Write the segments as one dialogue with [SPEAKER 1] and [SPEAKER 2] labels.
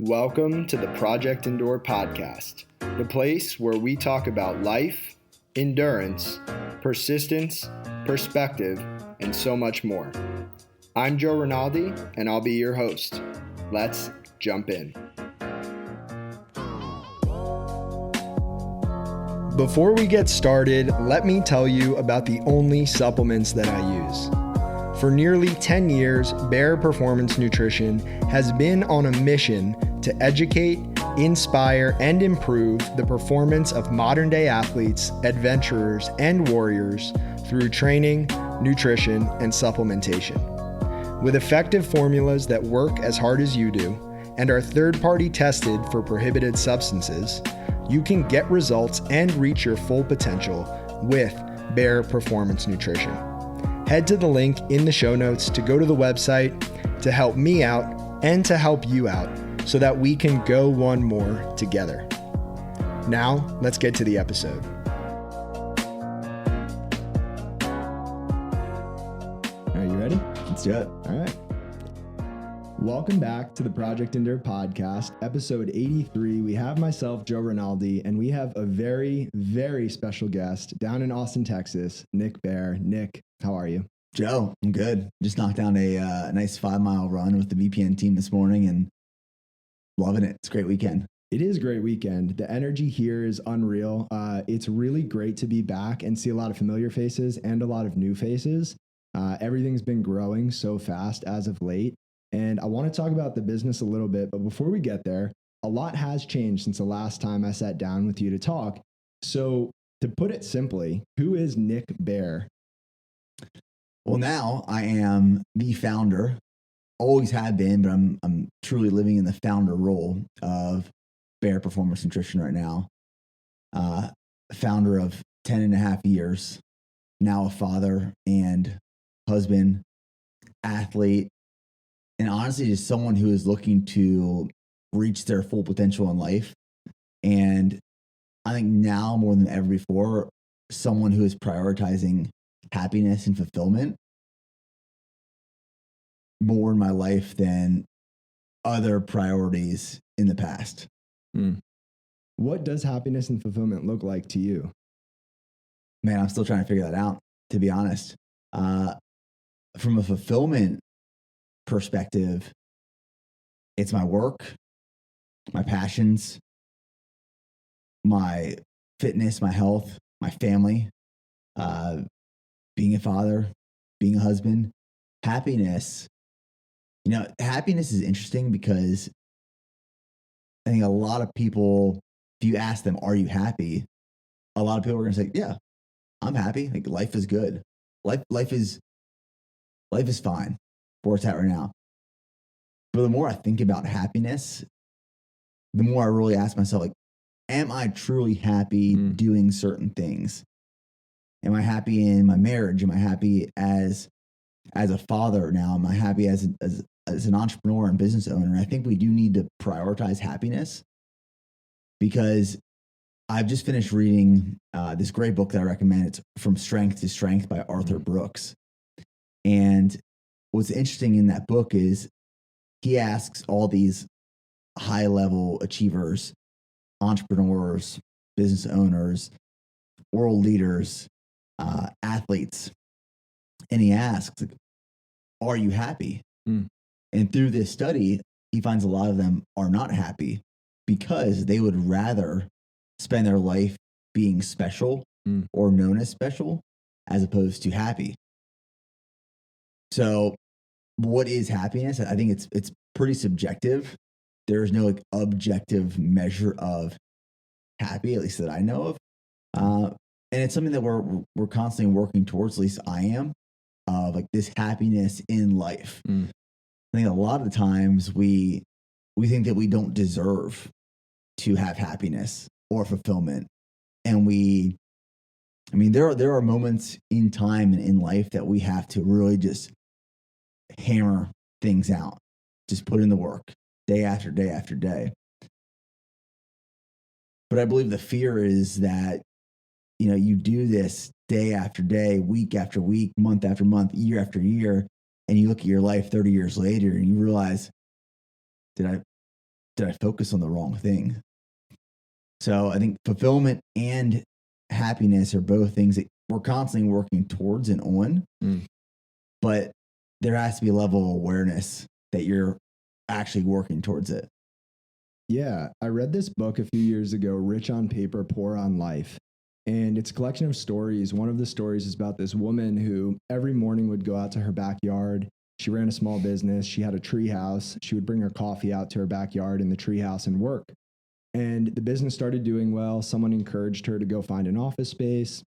[SPEAKER 1] Welcome to the Project Endure podcast, the place where we talk about life, endurance, persistence, perspective, and so much more. I'm Joe Rinaldi, and I'll be your host. Let's jump in. Before we get started, let me tell you about the only supplements that I use. For nearly 10 years, Bear Performance Nutrition has been on a mission to educate, inspire, and improve the performance of modern-day athletes, adventurers, and warriors through training, nutrition, and supplementation. With effective formulas that work as hard as you do and are third-party tested for prohibited substances, you can get results and reach your full potential with Bear Performance Nutrition. Head to the link in the show notes to go to the website to help me out and to help you out so that we can go one more together. Now, let's get to the episode. Are you ready?
[SPEAKER 2] Let's do it.
[SPEAKER 1] All right. Welcome back to the Project Endure podcast, episode 83. We have myself, Joe Rinaldi, and we have a very, very special guest down in Austin, Texas, Nick Bear. Nick, how are you?
[SPEAKER 2] Joe, I'm good. Just knocked down a nice 5-mile run with the VPN team this morning and loving it. It's a great weekend.
[SPEAKER 1] It is a great weekend. The energy here is unreal. It's really great to be back and see a lot of familiar faces and a lot of new faces. Everything's been growing so fast as of late. And I want to talk about the business a little bit, but before we get there, a lot has changed since the last time I sat down with you to talk. So to put it simply, who is Nick Bear?
[SPEAKER 2] Well, now I am the founder, always have been, but I'm truly living in the founder role of Bear Performance Nutrition right now. Founder of 10 and a half years, now a father and husband, athlete, and honestly, just someone who is looking to reach their full potential in life. And I think now more than ever before, someone who is prioritizing happiness and fulfillment more in my life than other priorities in the past.
[SPEAKER 1] What does happiness and fulfillment look like to you?
[SPEAKER 2] Man, I'm still trying to figure that out, to be honest. From a fulfillment perspective, it's my work, my passions, my fitness, my health, my family, being a father, being a husband. Happiness, happiness is interesting because I think a lot of people, if you ask them, are you happy? A lot of people are going to say, yeah, I'm happy. Like life is good. Life is fine where it's at right now. But the more I think about happiness, the more I really ask myself, like, am I truly happy doing certain things? Am I happy in my marriage? Am I happy as a father now? Am I happy as an entrepreneur and business owner? I think we do need to prioritize happiness because I've just finished reading this great book that I recommend. It's From Strength to Strength by Arthur Brooks. And what's interesting in that book is he asks all these high-level achievers, entrepreneurs, business owners, world leaders, athletes, and he asks, are you happy? And through this study, he finds a lot of them are not happy because they would rather spend their life being special or known as special as opposed to happy. So what is happiness? I think it's pretty subjective. There's no objective measure of happy, at least that I know of. And it's something that we're constantly working towards, at least I am, of like this happiness in life. I think a lot of the times we think that we don't deserve to have happiness or fulfillment. And there are moments in time and in life that we have to really just hammer things out, just put in the work day after day after day. But I believe the fear is that, you do this day after day, week after week, month after month, year after year, and you look at your life 30 years later and you realize, did did I focus on the wrong thing? So I think fulfillment and happiness are both things that we're constantly working towards and on, but there has to be a level of awareness that you're actually working towards it.
[SPEAKER 1] Yeah, I read this book a few years ago, Rich on Paper, Poor on Life. And it's a collection of stories. One of the stories is about this woman who every morning would go out to her backyard. She ran a small business. She had a tree house. She would bring her coffee out to her backyard in the tree house and work. And the business started doing well. Someone encouraged her to go find an office space,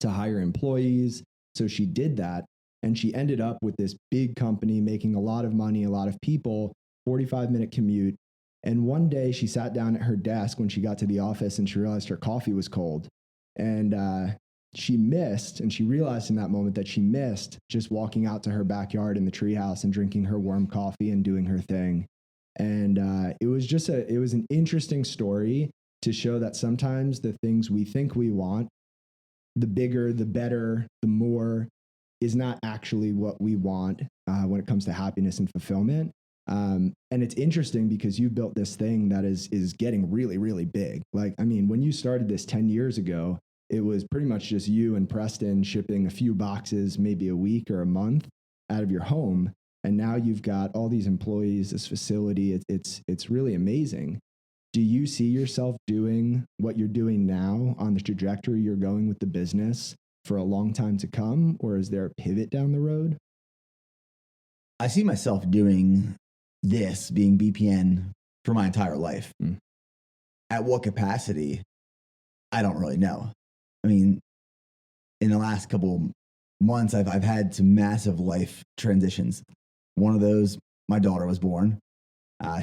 [SPEAKER 1] to hire employees. So she did that. And she ended up with this big company making a lot of money, a lot of people, 45-minute commute. And one day she sat down at her desk when she got to the office and she realized her coffee was cold. And she realized in that moment that she missed just walking out to her backyard in the treehouse and drinking her warm coffee and doing her thing. And it was an interesting story to show that sometimes the things we think we want, the bigger, the better, the more, is not actually what we want when it comes to happiness and fulfillment. And it's interesting because you built this thing that is getting really, really big. Like, I mean, when you started this 10 years ago, it was pretty much just you and Preston shipping a few boxes, maybe a week or a month out of your home. And now you've got all these employees, this facility. It's really amazing. Do you see yourself doing what you're doing now on the trajectory you're going with the business for a long time to come? Or is there a pivot down the road?
[SPEAKER 2] I see myself doing this, being BPN, for my entire life. At what capacity? I don't really know. I mean, in the last couple months, I've had some massive life transitions. One of those, my daughter was born.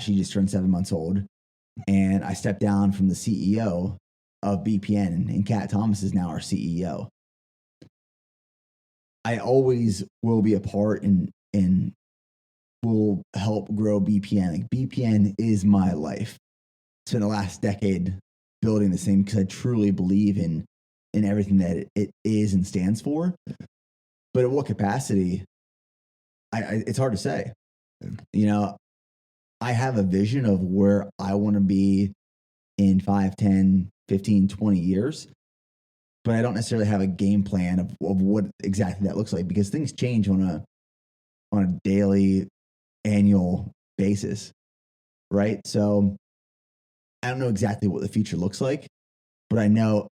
[SPEAKER 2] She just turned 7 months old. And I stepped down from the CEO of BPN, and Kat Thomas is now our CEO. I always will be a part and will help grow BPN. Like, BPN is my life. Spent the last decade building this thing because I truly believe in everything that it is and stands for. But at what capacity, it's hard to say. You know, I have a vision of where I want to be in 5, 10, 15, 20 years. But I don't necessarily have a game plan of what exactly that looks like, because things change on a daily, annual basis, right? So I don't know exactly what the future looks like, but I know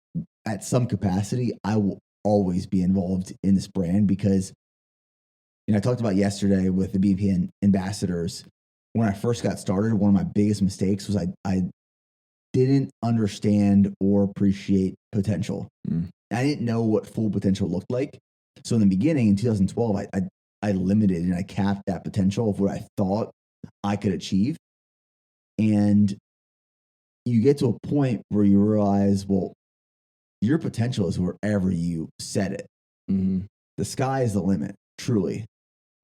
[SPEAKER 2] at some capacity I will always be involved in this brand, because, you know, I talked about yesterday with the BPN ambassadors. When I first got started, one of my biggest mistakes was I didn't understand or appreciate potential. I didn't know what full potential looked like. So in the beginning, in 2012, I limited and I capped that potential of what I thought I could achieve. And you get to a point where you realize, well, your potential is wherever you set it. The sky is the limit, truly.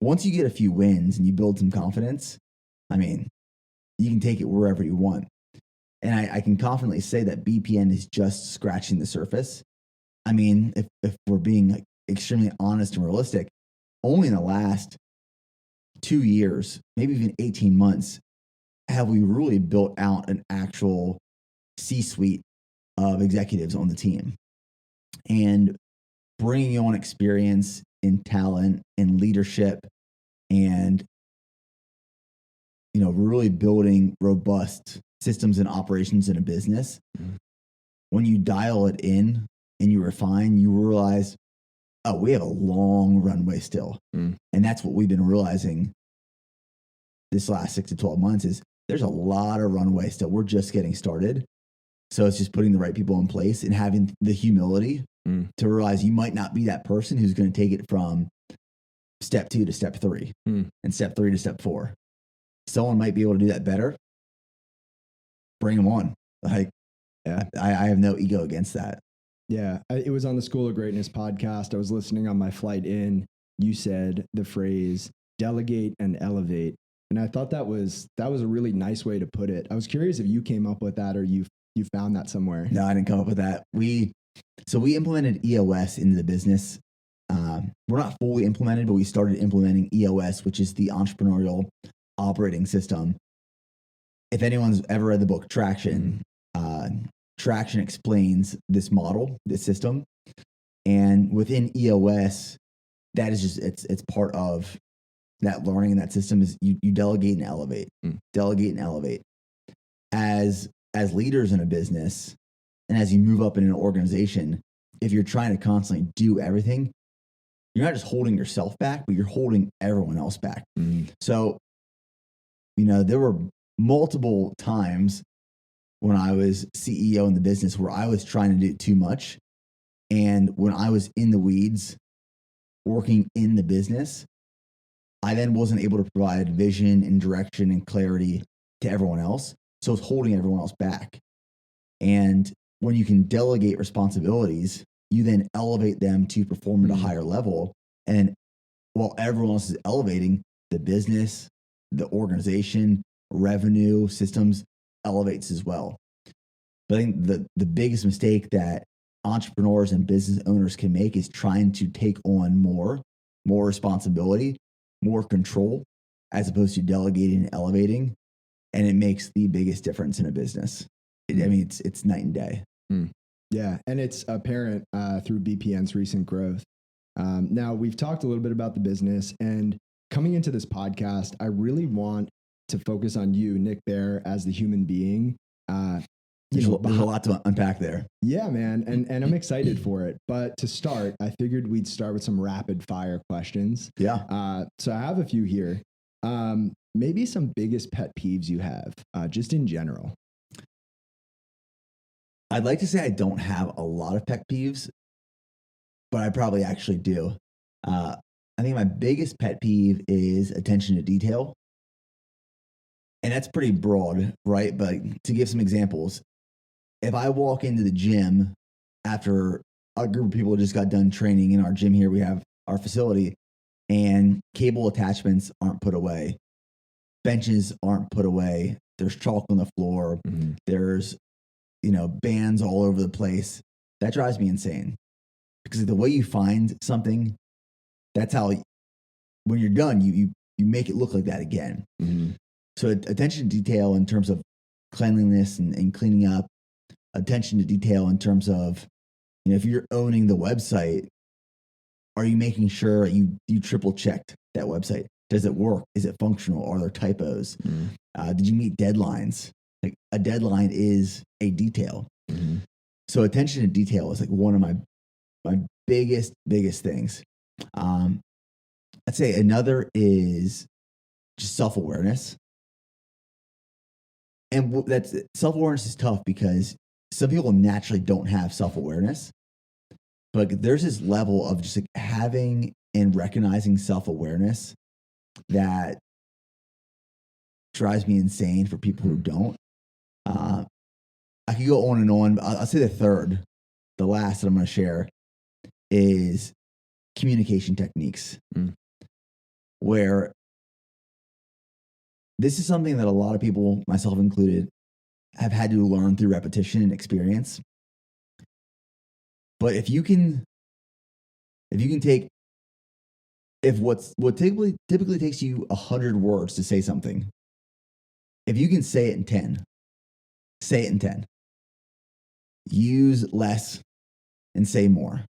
[SPEAKER 2] Once you get a few wins and you build some confidence, I mean, you can take it wherever you want. And I can confidently say that BPN is just scratching the surface. I mean, if we're being like extremely honest and realistic, only in the last 2 years, maybe even 18 months, have we really built out an actual C-suite of executives on the team. And bringing on experience and talent and leadership and, you know, really building robust systems and operations in a business. When you dial it in and you refine, you realize, oh, we have a long runway still. And that's what we've been realizing this last 6 to 12 months is there's a lot of runway still. We're just getting started. So it's just putting the right people in place and having the humility to realize you might not be that person who's going to take it from step 2 to step 3 and step 3 to step 4. Someone might be able to do that better. Bring them on. Like, yeah, I have no ego against that.
[SPEAKER 1] Yeah, it was on the School of Greatness podcast. I was listening on my flight in. You said the phrase delegate and elevate. And I thought that was a really nice way to put it. I was curious if you came up with that or you found that somewhere.
[SPEAKER 2] No, I didn't come up with that. We implemented EOS into the business. We're not fully implemented, but we started implementing EOS, which is the entrepreneurial operating system. if anyone's ever read the book Traction, Traction explains this model, this system. And within EOS, that is just, it's part of that learning in that system is you delegate and elevate, delegate and elevate. As leaders in a business and as you move up in an organization, if you're trying to constantly do everything, you're not just holding yourself back, but you're holding everyone else back. So, there were multiple times when I was CEO in the business where I was trying to do too much. And when I was in the weeds, working in the business, I then wasn't able to provide vision and direction and clarity to everyone else. So it's holding everyone else back. And when you can delegate responsibilities, you then elevate them to perform at a higher level. And while everyone else is elevating, the business, the organization, revenue, systems elevates as well. But I think the biggest mistake that entrepreneurs and business owners can make is trying to take on more responsibility, more control, as opposed to delegating and elevating. And it makes the biggest difference in a business. It's night and day.
[SPEAKER 1] Yeah. And it's apparent through BPN's recent growth. Now, we've talked a little bit about the business, and coming into this podcast, I really want to focus on you, Nick Bear, as the human being.
[SPEAKER 2] There's a lot to unpack there.
[SPEAKER 1] Yeah, man. And I'm excited for it. But to start, I figured we'd start with some rapid fire questions.
[SPEAKER 2] Yeah.
[SPEAKER 1] So I have a few here. Maybe some biggest pet peeves you have, just in general.
[SPEAKER 2] I'd like to say I don't have a lot of pet peeves, but I probably actually do. I think my biggest pet peeve is attention to detail. And that's pretty broad, right? But to give some examples, if I walk into the gym after a group of people just got done training in our gym here, we have our facility, and cable attachments aren't put away, benches aren't put away, there's chalk on the floor, there's bands all over the place, that drives me insane. Because the way you find something, that's how, when you're done, you make it look like that again. So attention to detail in terms of cleanliness and cleaning up, attention to detail in terms of, if you're owning the website, are you making sure you triple checked that website? Does it work? Is it functional? Are there typos? Did you meet deadlines? Like, a deadline is a detail. So attention to detail is like one of my biggest things. I'd say another is just self-awareness. And that's self-awareness is tough because some people naturally don't have self-awareness, but there's this level of just like having and recognizing self-awareness that drives me insane for people who don't. I could go on and on. I'll say the last that I'm going to share is communication techniques, where this is something that a lot of people, myself included, have had to learn through repetition and experience. But if what typically takes you 100 words to say something, if you can say it in 10, say it in 10. Use less and say more.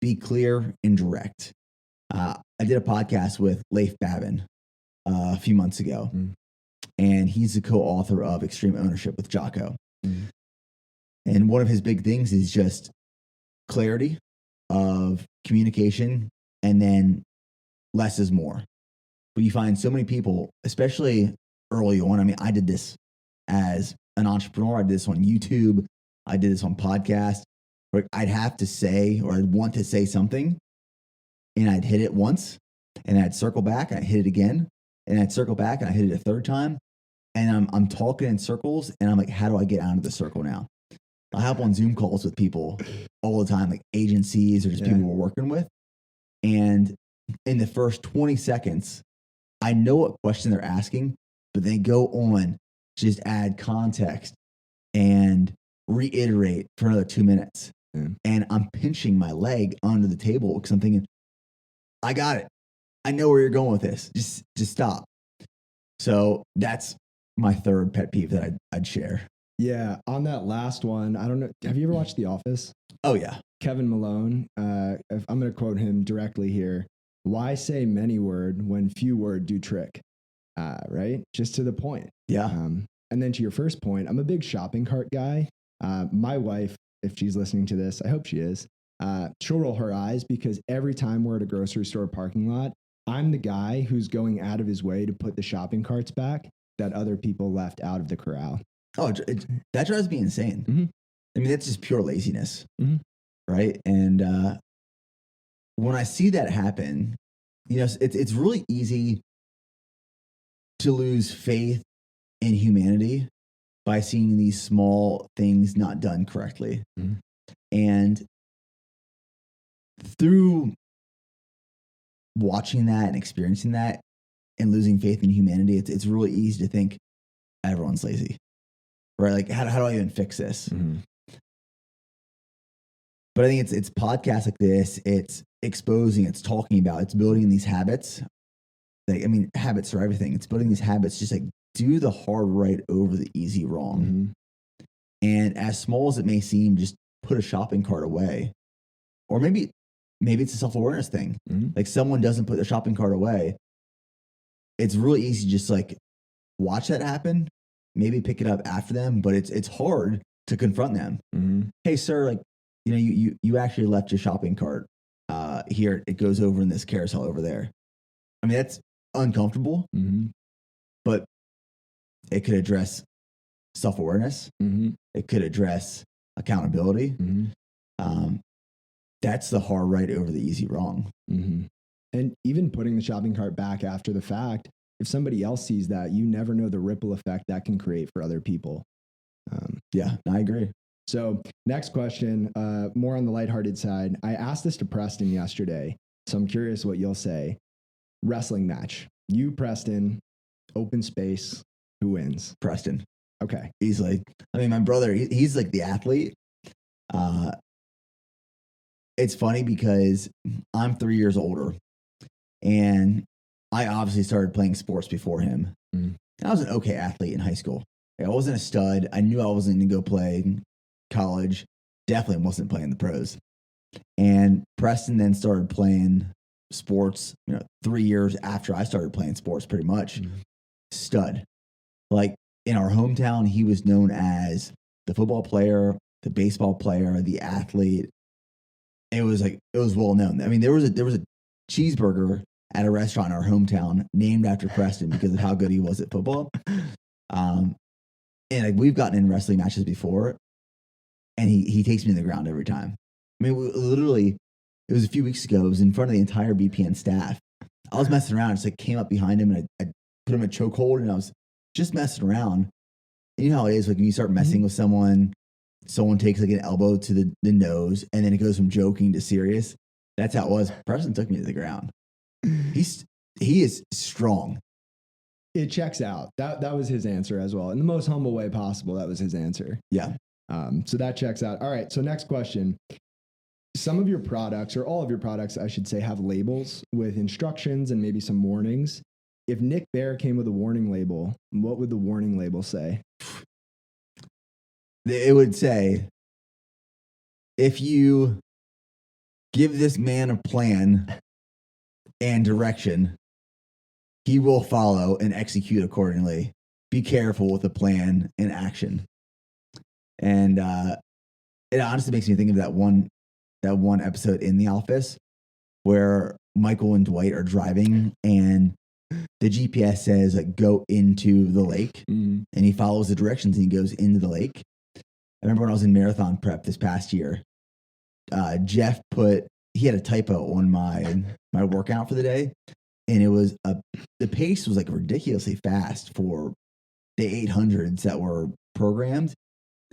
[SPEAKER 2] Be clear and direct. I did a podcast with Leif Babin a few months ago, and he's the co-author of Extreme Ownership with Jocko. And one of his big things is just clarity of communication, and then less is more. But you find so many people, especially early on. I did this as an entrepreneur. I did this on YouTube. I did this on podcasts. Where I'd have to say, or I'd want to say something, and I'd hit it once, and I'd circle back, and I'd hit it again, and I'd circle back, and I hit it a third time, and I'm talking in circles, and I'm like, how do I get out of the circle now? I hop on Zoom calls with people all the time, like agencies or just people we're working with, and in the first 20 seconds, I know what question they're asking, but they go on, just add context and reiterate for another 2 minutes. And I'm pinching my leg under the table because I'm thinking, I got it. I know where you're going with this. Just stop. So that's my third pet peeve that I'd share.
[SPEAKER 1] Yeah. On that last one, I don't know. Have you ever watched The Office?
[SPEAKER 2] Oh yeah.
[SPEAKER 1] Kevin Malone, if I'm going to quote him directly here. Why say many word when few word do trick? Right? Just to the point.
[SPEAKER 2] Yeah.
[SPEAKER 1] And then to your first point, I'm a big shopping cart guy. My wife, if she's listening to this, I hope she is, she'll roll her eyes because every time we're at a grocery store parking lot, I'm the guy who's going out of his way to put the shopping carts back that other people left out of the corral.
[SPEAKER 2] Oh, that drives me insane.
[SPEAKER 1] Mm-hmm.
[SPEAKER 2] I mean, that's just pure laziness,
[SPEAKER 1] mm-hmm.
[SPEAKER 2] right? And when I see that happen, you know, it's really easy to lose faith in humanity by seeing these small things not done correctly.
[SPEAKER 1] Mm-hmm.
[SPEAKER 2] And through watching that and experiencing that and losing faith in humanity, it's really easy to think everyone's lazy, right? Like, how do I even fix this?
[SPEAKER 1] Mm-hmm.
[SPEAKER 2] But I think it's podcasts like this, it's exposing, it's talking about, it's building these habits. Like, I mean, habits are everything. It's building these habits, just like do the hard right over the easy wrong.
[SPEAKER 1] Mm-hmm.
[SPEAKER 2] And as small as it may seem, just put a shopping cart away. Or maybe it's a self-awareness thing.
[SPEAKER 1] Mm-hmm.
[SPEAKER 2] Like, someone doesn't put their shopping cart away. It's really easy to just like watch that happen, maybe pick it up after them, but it's hard to confront them.
[SPEAKER 1] Mm-hmm.
[SPEAKER 2] Hey, sir, like, you know, you actually left your shopping cart here. It goes over in this carousel over there. I mean, that's uncomfortable,
[SPEAKER 1] mm-hmm.
[SPEAKER 2] but it could address self-awareness.
[SPEAKER 1] Mm-hmm.
[SPEAKER 2] It could address accountability.
[SPEAKER 1] Mm-hmm.
[SPEAKER 2] That's the hard right over the easy wrong.
[SPEAKER 1] Mm-hmm. And even putting the shopping cart back after the fact, if somebody else sees that, you never know the ripple effect that can create for other people.
[SPEAKER 2] Yeah, I agree.
[SPEAKER 1] So next question, more on the lighthearted side. I asked this to Preston yesterday, so I'm curious what you'll say. Wrestling match. You, Preston, open space. Who wins?
[SPEAKER 2] Preston.
[SPEAKER 1] Okay.
[SPEAKER 2] Easily. I mean, my brother, he's like the athlete. It's funny because I'm 3 years older, and I obviously started playing sports before him.
[SPEAKER 1] Mm.
[SPEAKER 2] I was an okay athlete in high school. I wasn't a stud. I knew I wasn't going to go play college. Definitely wasn't playing the pros. And Preston then started playing sports, 3 years after I started playing sports, pretty much. Mm-hmm. Stud. Like, in our hometown, he was known as the football player, the baseball player, the athlete. It was well known. I mean, there was a cheeseburger at a restaurant in our hometown named after Preston because of how good he was at football. And like, we've gotten in wrestling matches before, and he takes me to the ground every time. I mean, literally, it was a few weeks ago. It was in front of the entire BPN staff. I was messing around. Just like came up behind him, and I put him in a chokehold, and I was just messing around. And you know how it is, like when you start messing with someone takes like an elbow to the nose, and then it goes from joking to serious. That's how it was. Preston took me to the ground. He is strong.
[SPEAKER 1] It checks out. That was his answer as well. In the most humble way possible, that was his answer.
[SPEAKER 2] Yeah.
[SPEAKER 1] So that checks out. All right. So next question. Some of your products, or all of your products, I should say, have labels with instructions and maybe some warnings. If Nick Bear came with a warning label, what would the warning label say?
[SPEAKER 2] It would say, if you give this man a plan and direction, he will follow and execute accordingly. Be careful with the plan and action. And it honestly makes me think of that one episode in The Office where Michael and Dwight are driving, and the GPS says, like, go into the lake. Mm-hmm. And he follows the directions and he goes into the lake. I remember when I was in marathon prep this past year, Jeff he had a typo on my workout for the day. And it was the pace was like ridiculously fast for the 800s that were programmed.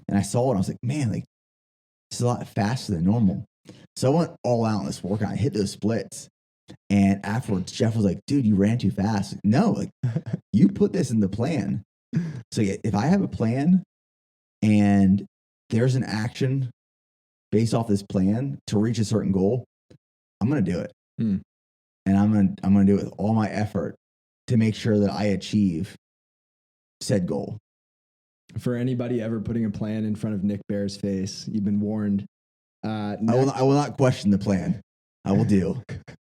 [SPEAKER 2] And I saw it and I was like, man, like, this is a lot faster than normal. So I went all out in this workout. I hit those splits. And afterwards, Jeff was like, dude, you ran too fast. No, like, you put this in the plan. So if I have a plan and there's an action based off this plan to reach a certain goal, I'm going to do it. And I'm going to do it with all my effort to make sure that I achieve said goal.
[SPEAKER 1] For anybody ever putting a plan in front of Nick Bear's face, you've been warned.
[SPEAKER 2] I will not question the plan. I will do.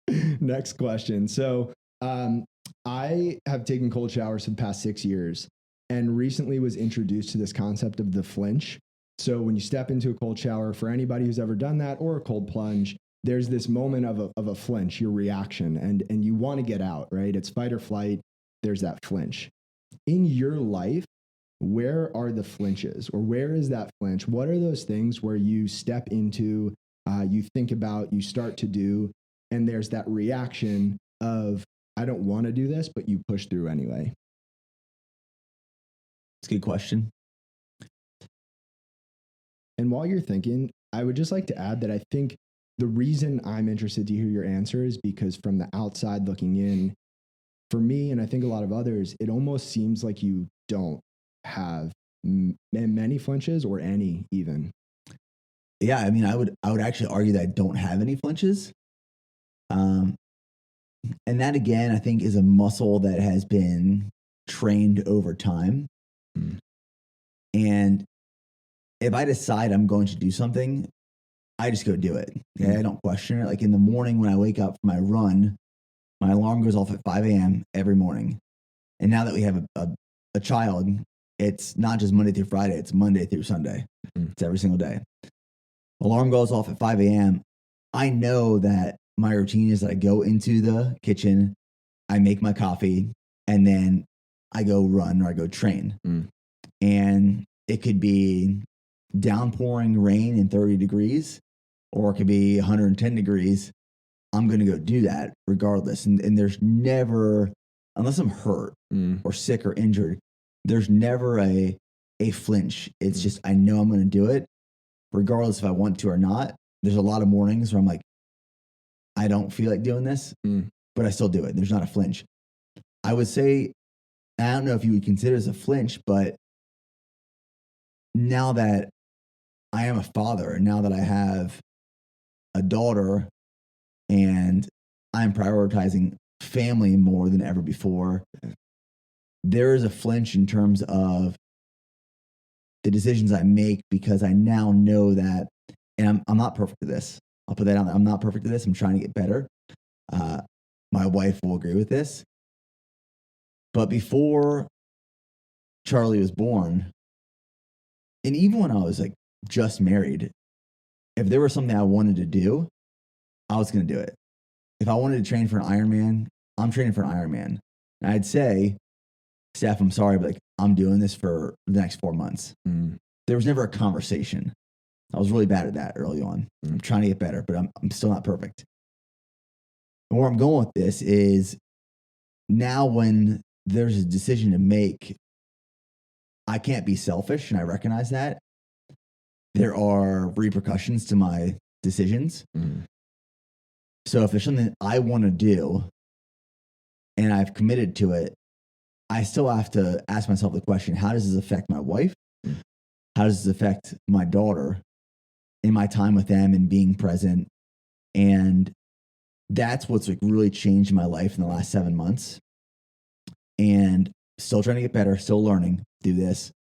[SPEAKER 1] Next question. So I have taken cold showers for the past 6 years and recently was introduced to this concept of the flinch. So when you step into a cold shower, for anybody who's ever done that or a cold plunge, there's this moment of a flinch, your reaction, and you want to get out, right? It's fight or flight. There's that flinch. In your life, where are the flinches, or where is that flinch? What are those things where you step into, you think about, you start to do, and there's that reaction of, I don't want to do this, but you push through anyway?
[SPEAKER 2] It's a good question.
[SPEAKER 1] And while you're thinking, I would just like to add that I think the reason I'm interested to hear your answer is because from the outside looking in, for me, and I think a lot of others, it almost seems like you don't have many flinches or any even.
[SPEAKER 2] Yeah, I mean, I would actually argue that I don't have any flinches. And that again, I think is a muscle that has been trained over time.
[SPEAKER 1] Mm.
[SPEAKER 2] And if I decide I'm going to do something, I just go do it. Okay? I don't question it. Like in the morning when I wake up for my run, my alarm goes off at 5 a.m. every morning. And now that we have a child, it's not just Monday through Friday, it's Monday through Sunday.
[SPEAKER 1] Mm.
[SPEAKER 2] It's every single day. Alarm goes off at 5 a.m. I know that my routine is that I go into the kitchen, I make my coffee, and then I go run or I go train.
[SPEAKER 1] Mm.
[SPEAKER 2] And it could be downpouring rain and 30 degrees, or it could be 110 degrees. I'm going to go do that regardless. And there's never, unless I'm hurt or sick or injured, there's never a flinch. It's just, I know I'm going to do it regardless if I want to or not. There's a lot of mornings where I'm like, I don't feel like doing this, but I still do it. There's not a flinch. I would say, I don't know if you would consider this a flinch, but now that I am a father, and now that I have a daughter and I'm prioritizing family more than ever before, there is a flinch in terms of the decisions I make, because I now know that, and I'm not perfect at this. I'll put that out there. I'm not perfect at this. I'm trying to get better. My wife will agree with this. But before Charlie was born, and even when I was like just married, if there was something I wanted to do, I was going to do it. If I wanted to train for an Ironman, I'm training for an Ironman. And I'd say, Steph, I'm sorry, but like, I'm doing this for the next 4 months. There was never a conversation. I was really bad at that early on. I'm trying to get better, but I'm still not perfect. And where I'm going with this is, now when there's a decision to make, I can't be selfish, and I recognize that. There are repercussions to my decisions. So if there's something I want to do and I've committed to it, I still have to ask myself the question, how does this affect my wife? How does this affect my daughter in my time with them and being present? And that's what's like really changed my life in the last 7 months. And still trying to get better, still learning, do this.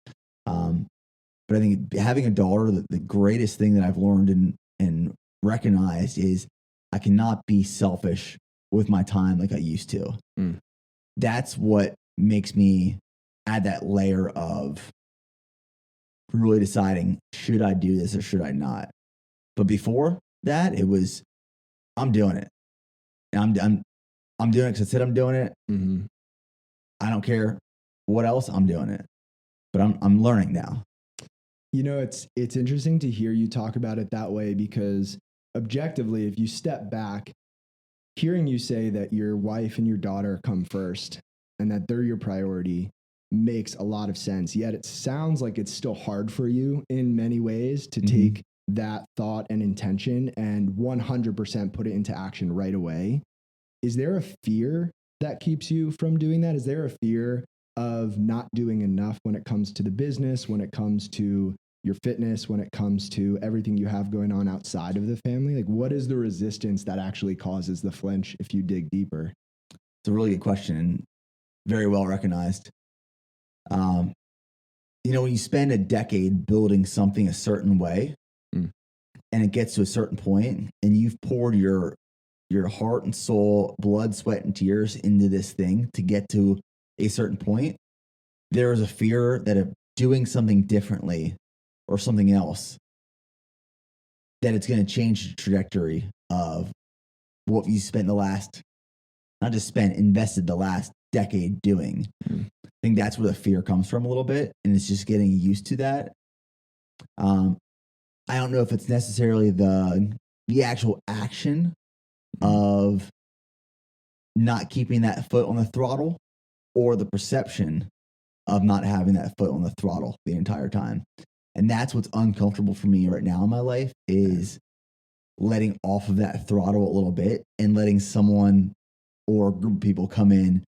[SPEAKER 2] But I think having a daughter, the greatest thing that I've learned and recognized is I cannot be selfish with my time like I used to. That's what makes me add that layer of really deciding, should I do this or should I not? But before that, it was, I'm doing it. And I'm doing it because I said I'm doing it. I don't care what else, I'm doing it. But I'm learning now.
[SPEAKER 1] You know, it's interesting to hear you talk about it that way, because objectively, if you step back, hearing you say that your wife and your daughter come first and that they're your priority makes a lot of sense. Yet it sounds like it's still hard for you in many ways to take that thought and intention and 100% put it into action right away. Is there a fear that keeps you from doing that? Is there a fear of not doing enough when it comes to the business, when it comes to your fitness, when it comes to everything you have going on outside of the family? Like, what is the resistance that actually causes the flinch if you dig deeper?
[SPEAKER 2] It's a really good question and very well recognized. Um, when you spend a decade building something a certain way,
[SPEAKER 1] Mm.
[SPEAKER 2] and it gets to a certain point, and you've poured your heart and soul, blood, sweat, and tears into this thing to get to a certain point, there is a fear that of doing something differently or something else, that it's going to change the trajectory of what you spent the last, not just spent, invested the last decade doing.
[SPEAKER 1] Mm.
[SPEAKER 2] I think that's where the fear comes from a little bit, and it's just getting used to that. I don't know if it's necessarily the actual action of not keeping that foot on the throttle, or the perception of not having that foot on the throttle the entire time. And that's what's uncomfortable for me right now in my life, is letting off of that throttle a little bit and letting someone or a group of people come in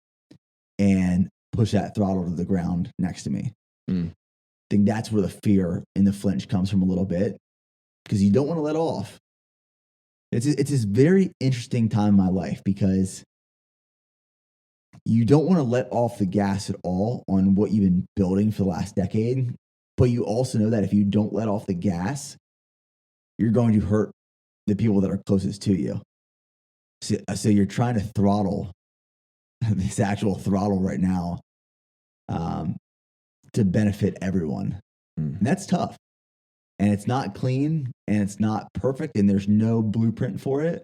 [SPEAKER 2] and push that throttle to the ground next to me.
[SPEAKER 1] Mm.
[SPEAKER 2] I think that's where the fear and the flinch comes from a little bit, because you don't want to let off. It's this very interesting time in my life, because you don't want to let off the gas at all on what you've been building for the last decade. But you also know that if you don't let off the gas, you're going to hurt the people that are closest to you. So you're trying to throttle this actual throttle right now, to benefit everyone.
[SPEAKER 1] Mm.
[SPEAKER 2] And that's tough. And it's not clean, and it's not perfect, and there's no blueprint for it.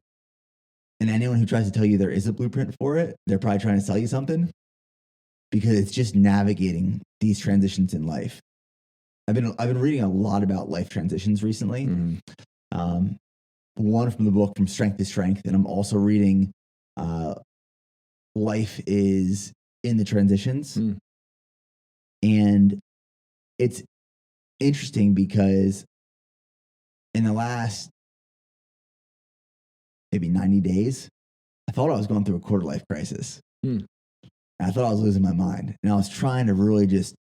[SPEAKER 2] And anyone who tries to tell you there is a blueprint for it, they're probably trying to sell you something, because it's just navigating these transitions in life. I've been reading a lot about life transitions recently.
[SPEAKER 1] Mm.
[SPEAKER 2] One from the book From Strength to Strength, and I'm also reading Life is in the Transitions.
[SPEAKER 1] Mm.
[SPEAKER 2] And it's interesting because in the last maybe 90 days, I thought I was going through a quarter life crisis.
[SPEAKER 1] Mm.
[SPEAKER 2] I thought I was losing my mind. And I was trying to really just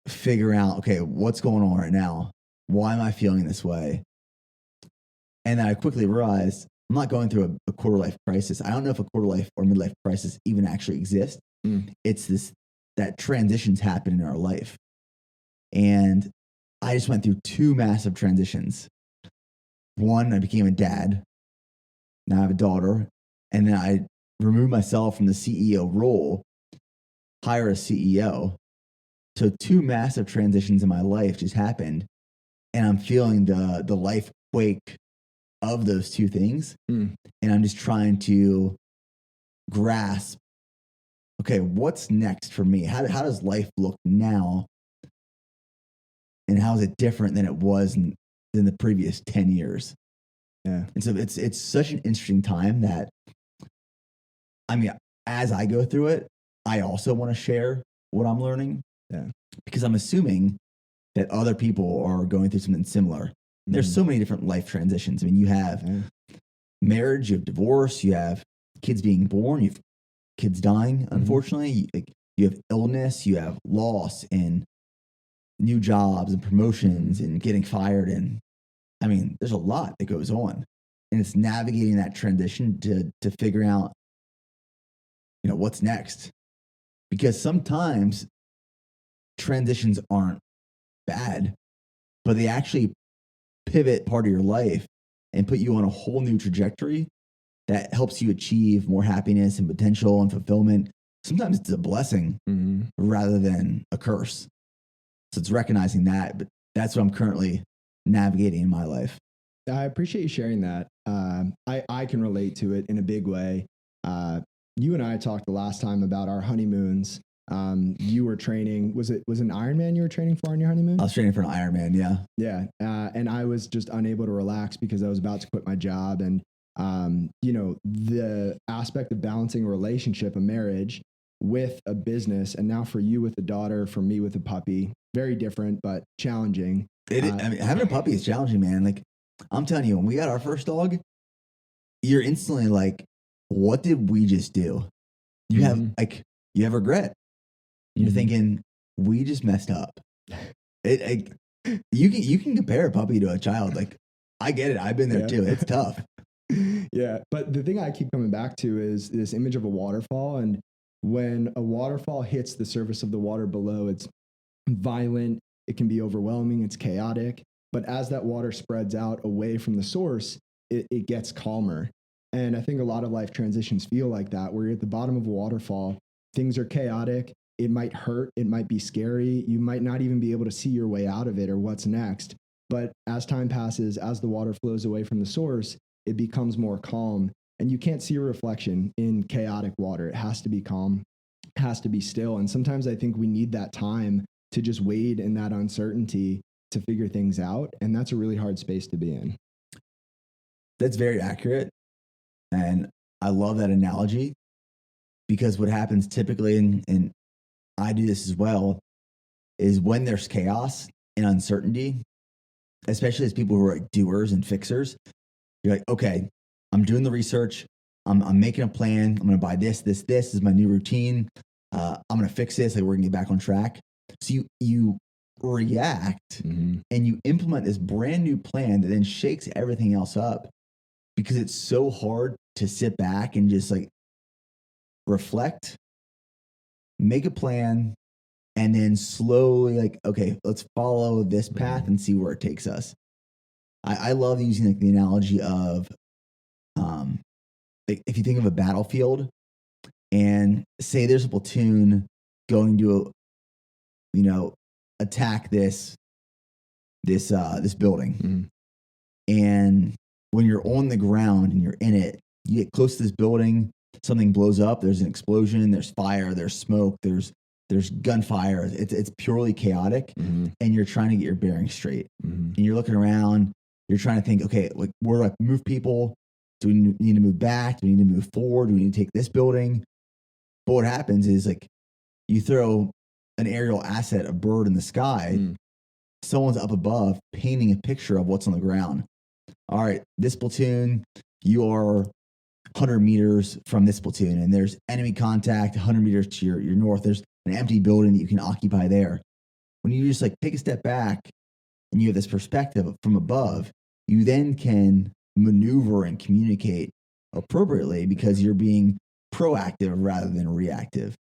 [SPEAKER 2] figure out, okay, what's going on right now? Why am I feeling this way? And then I quickly realized I'm not going through a quarter life crisis. I don't know if a quarter life or midlife crisis even actually exists.
[SPEAKER 1] Mm.
[SPEAKER 2] It's that transitions happen in our life. And I just went through two massive transitions. One, I became a dad. Now I have a daughter. And then I removed myself from the CEO role, hire a CEO. So two massive transitions in my life just happened. And I'm feeling the life quake of those two things.
[SPEAKER 1] Mm.
[SPEAKER 2] And I'm just trying to grasp, okay, what's next for me? How does life look now? And how is it different than it was in the previous 10 years?
[SPEAKER 1] Yeah.
[SPEAKER 2] And so it's such an interesting time that, I mean, as I go through it, I also want to share what I'm learning.
[SPEAKER 1] Yeah.
[SPEAKER 2] Because I'm assuming that other people are going through something similar. There's so many different life transitions. I mean, you have marriage, you have divorce, you have kids being born, you have kids dying, unfortunately. You have illness, you have loss, and new jobs and promotions and getting fired. And I mean, there's a lot that goes on. And it's navigating that transition to figure out, what's next. Because sometimes transitions aren't bad, but they actually pivot part of your life and put you on a whole new trajectory that helps you achieve more happiness and potential and fulfillment. Sometimes it's a blessing rather than a curse. So it's recognizing that, but that's what I'm currently navigating in my life.
[SPEAKER 1] I appreciate you sharing that. I can relate to it in a big way. You and I talked the last time about our honeymoons. You were training, was it an Ironman you were training for on your honeymoon?
[SPEAKER 2] I was training for an Ironman, yeah.
[SPEAKER 1] Yeah. And I was just unable to relax because I was about to quit my job. And, the aspect of balancing a relationship, a marriage with a business, and now for you with a daughter, for me with a puppy, very different, but challenging.
[SPEAKER 2] I mean, having a puppy is challenging, man. Like, I'm telling you, when we got our first dog, you're instantly like, what did we just do? You have regret. You're thinking, we just messed up. You can compare a puppy to a child. Like, I get it. I've been there too. It's tough.
[SPEAKER 1] Yeah. But the thing I keep coming back to is this image of a waterfall. And When a waterfall hits the surface of the water below, it's violent, it can be overwhelming, it's chaotic. But as that water spreads out away from the source, it gets calmer. And I think a lot of life transitions feel like that, where you're at the bottom of a waterfall, things are chaotic, it might hurt, it might be scary, you might not even be able to see your way out of it or what's next. But as time passes, as the water flows away from the source, it becomes more calm. And you can't see a reflection in chaotic water. It has to be calm, has to be still. And sometimes I think we need that time to just wade in that uncertainty to figure things out. And that's a really hard space to be in.
[SPEAKER 2] That's very accurate. And I love that analogy, because what happens typically, and I do this as well, is when there's chaos and uncertainty, especially as people who are like doers and fixers, you're like, okay, I'm doing the research. I'm making a plan. I'm going to buy this is my new routine. I'm going to fix this. Like, we're going to get back on track. So you react and you implement this brand new plan that then shakes everything else up, because it's so hard to sit back and just like reflect, make a plan, and then slowly like, okay, let's follow this path and see where it takes us. I love using like the analogy of, like if you think of a battlefield and say there's a platoon going to, attack this building. And when you're on the ground and you're in it, you get close to this building, something blows up, there's an explosion, there's fire, there's smoke, there's gunfire. It's purely chaotic, and you're trying to get your bearings straight. And you're looking around, you're trying to think, okay, like, where do I move people? Do we need to move back? Do we need to move forward? Do we need to take this building? But what happens is, like, you throw an aerial asset, a bird in the sky, someone's up above painting a picture of what's on the ground. All right, this platoon, you are 100 meters from this platoon, and there's enemy contact 100 meters to your north. There's an empty building that you can occupy there. When you just like take a step back and you have this perspective from above, you then can maneuver and communicate appropriately, because you're being proactive rather than reactive.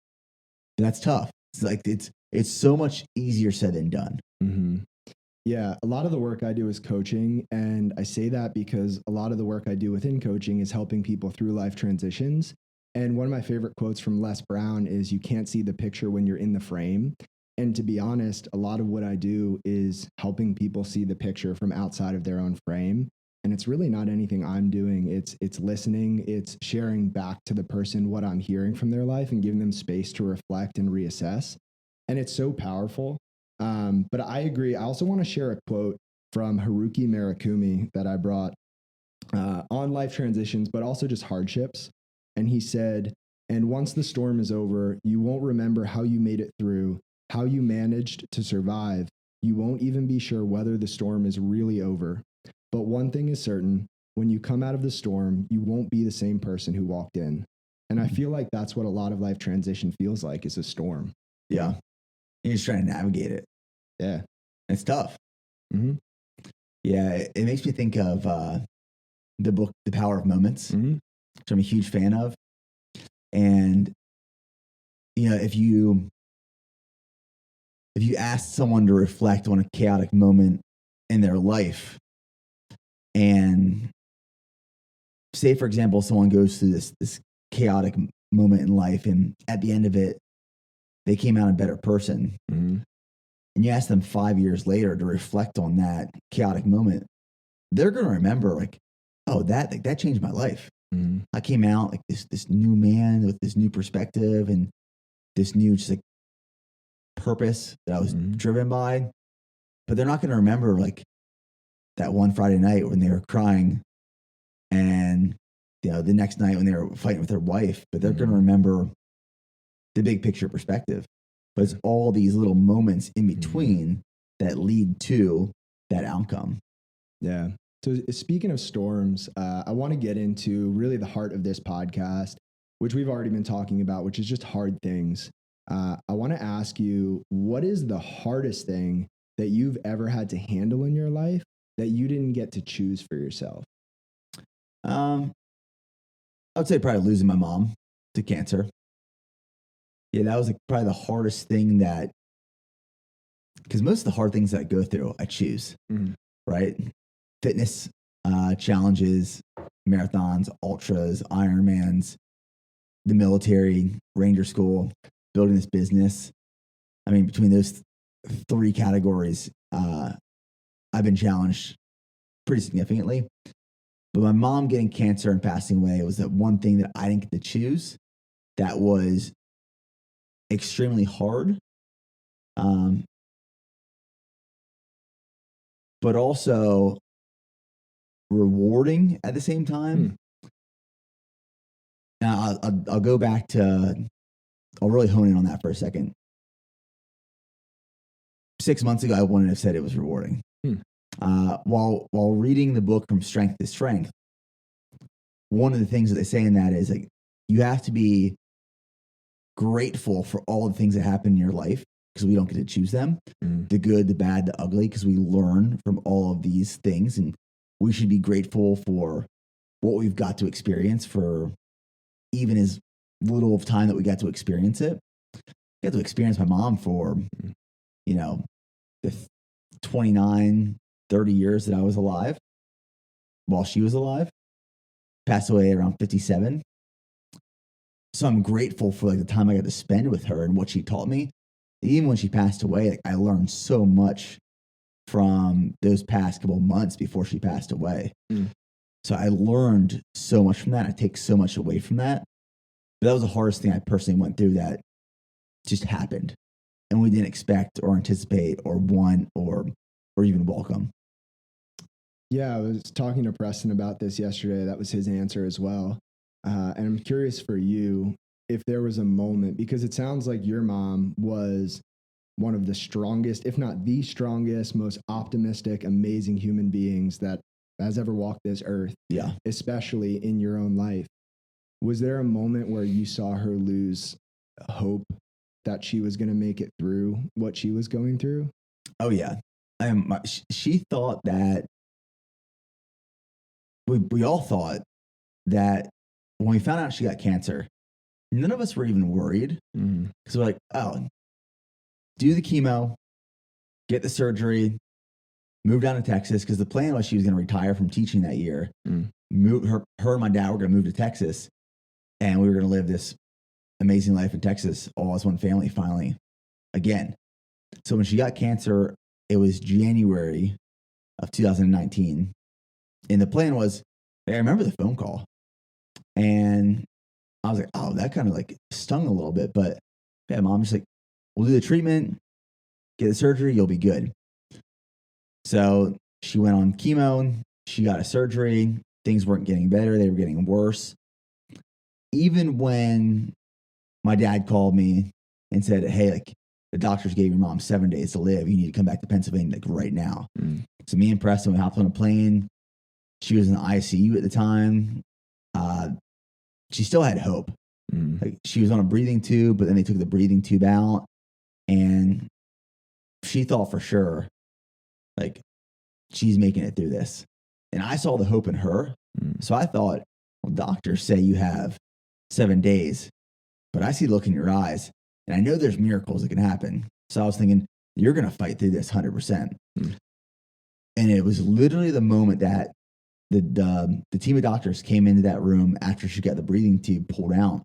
[SPEAKER 2] That's tough. It's like it's so much easier said than done.
[SPEAKER 1] Yeah, a lot of the work I do is coaching, and I say that because a lot of the work I do within coaching is helping people through life transitions. And one of my favorite quotes from Les Brown is, "You can't see the picture when you're in the frame." And to be honest, a lot of what I do is helping people see the picture from outside of their own frame. And it's really not anything I'm doing. It's listening, it's sharing back to the person what I'm hearing from their life and giving them space to reflect and reassess. And it's so powerful. But I agree. I also want to share a quote from Haruki Murakami that I brought on life transitions, but also just hardships. And he said, "And once the storm is over, you won't remember how you made it through, how you managed to survive. You won't even be sure whether the storm is really over. But one thing is certain, when you come out of the storm, you won't be the same person who walked in." And I feel like that's what a lot of life transition feels like, is a storm.
[SPEAKER 2] Yeah. You're just trying to navigate it.
[SPEAKER 1] Yeah.
[SPEAKER 2] It's tough. Yeah. It makes me think of the book, The Power of Moments, which I'm a huge fan of. And, if you ask someone to reflect on a chaotic moment in their life, and say, for example, someone goes through this chaotic moment in life, and at the end of it, they came out a better person. And you ask them 5 years later to reflect on that chaotic moment, they're going to remember, like, oh, that changed my life. I came out like this new man with this new perspective and this new just like purpose that I was driven by. But they're not going to remember like that one Friday night when they were crying, and the next night when they were fighting with their wife. But they're going to remember the big picture perspective. But it's all these little moments in between that lead to that outcome.
[SPEAKER 1] Yeah. So speaking of storms, I want to get into really the heart of this podcast, which we've already been talking about, which is just hard things. I want to ask you, what is the hardest thing that you've ever had to handle in your life that you didn't get to choose for yourself?
[SPEAKER 2] I would say probably losing my mom to cancer. Yeah, that was like probably the hardest thing because most of the hard things that I go through, I choose, right? Fitness challenges, marathons, ultras, Ironmans, the military, Ranger School, building this business. I mean, between those three categories, I've been challenged pretty significantly. But my mom getting cancer and passing away was the one thing that I didn't get to choose that was extremely hard. But also rewarding at the same time. Now, I'll go back to, I'll really hone in on that for a second. 6 months ago, I wouldn't have said it was rewarding. While reading the book From Strength to Strength, one of the things that they say in that is like you have to be grateful for all the things that happen in your life because we don't get to choose them, the good, the bad, the ugly, because we learn from all of these things, and we should be grateful for what we've got to experience for even as little of time that we got to experience it. I got to experience my mom for, the 29, 30 years that I was alive while she was alive. Passed away around 57. So I'm grateful for like the time I got to spend with her and what she taught me. Even when she passed away, like, I learned so much from those past couple of months before she passed away. So I learned so much from that. I take so much away from that. But that was the hardest thing I personally went through that just happened. And we didn't expect or anticipate or want or even welcome.
[SPEAKER 1] Yeah, I was talking to Preston about this yesterday. That was his answer as well. And I'm curious for you if there was a moment, because it sounds like your mom was one of the strongest, if not the strongest, most optimistic, amazing human beings that has ever walked this earth.
[SPEAKER 2] Yeah.
[SPEAKER 1] Especially in your own life. Was there a moment where you saw her lose hope that she was going to make it through what she was going through?
[SPEAKER 2] Oh, yeah. She thought that we all thought that when we found out she got cancer, none of us were even worried because we're like, oh, do the chemo, get the surgery, move down to Texas, because the plan was she was going to retire from teaching that year. Move her and my dad were going to move to Texas, and we were going to live this amazing life in Texas, all as one family finally again. So when she got cancer, it was January of 2019. And the plan was, I remember the phone call. And I was like, oh, that kind of like stung a little bit. But yeah, mom's like, we'll do the treatment, get the surgery, you'll be good. So she went on chemo, she got a surgery, things weren't getting better, they were getting worse. Even when my dad called me and said, hey, like the doctors gave your mom 7 days to live, you need to come back to Pennsylvania like right now. So me and Preston, we hopped on a plane. She was in the ICU at the time. She still had hope. Like she was on a breathing tube, but then they took the breathing tube out, and she thought for sure, like, she's making it through this. And I saw the hope in her. So I thought, well, doctors say you have 7 days, but I see the look in your eyes, and I know there's miracles that can happen. So I was thinking, you're going to fight through this 100%. And it was literally the moment that the team of doctors came into that room after she got the breathing tube pulled out,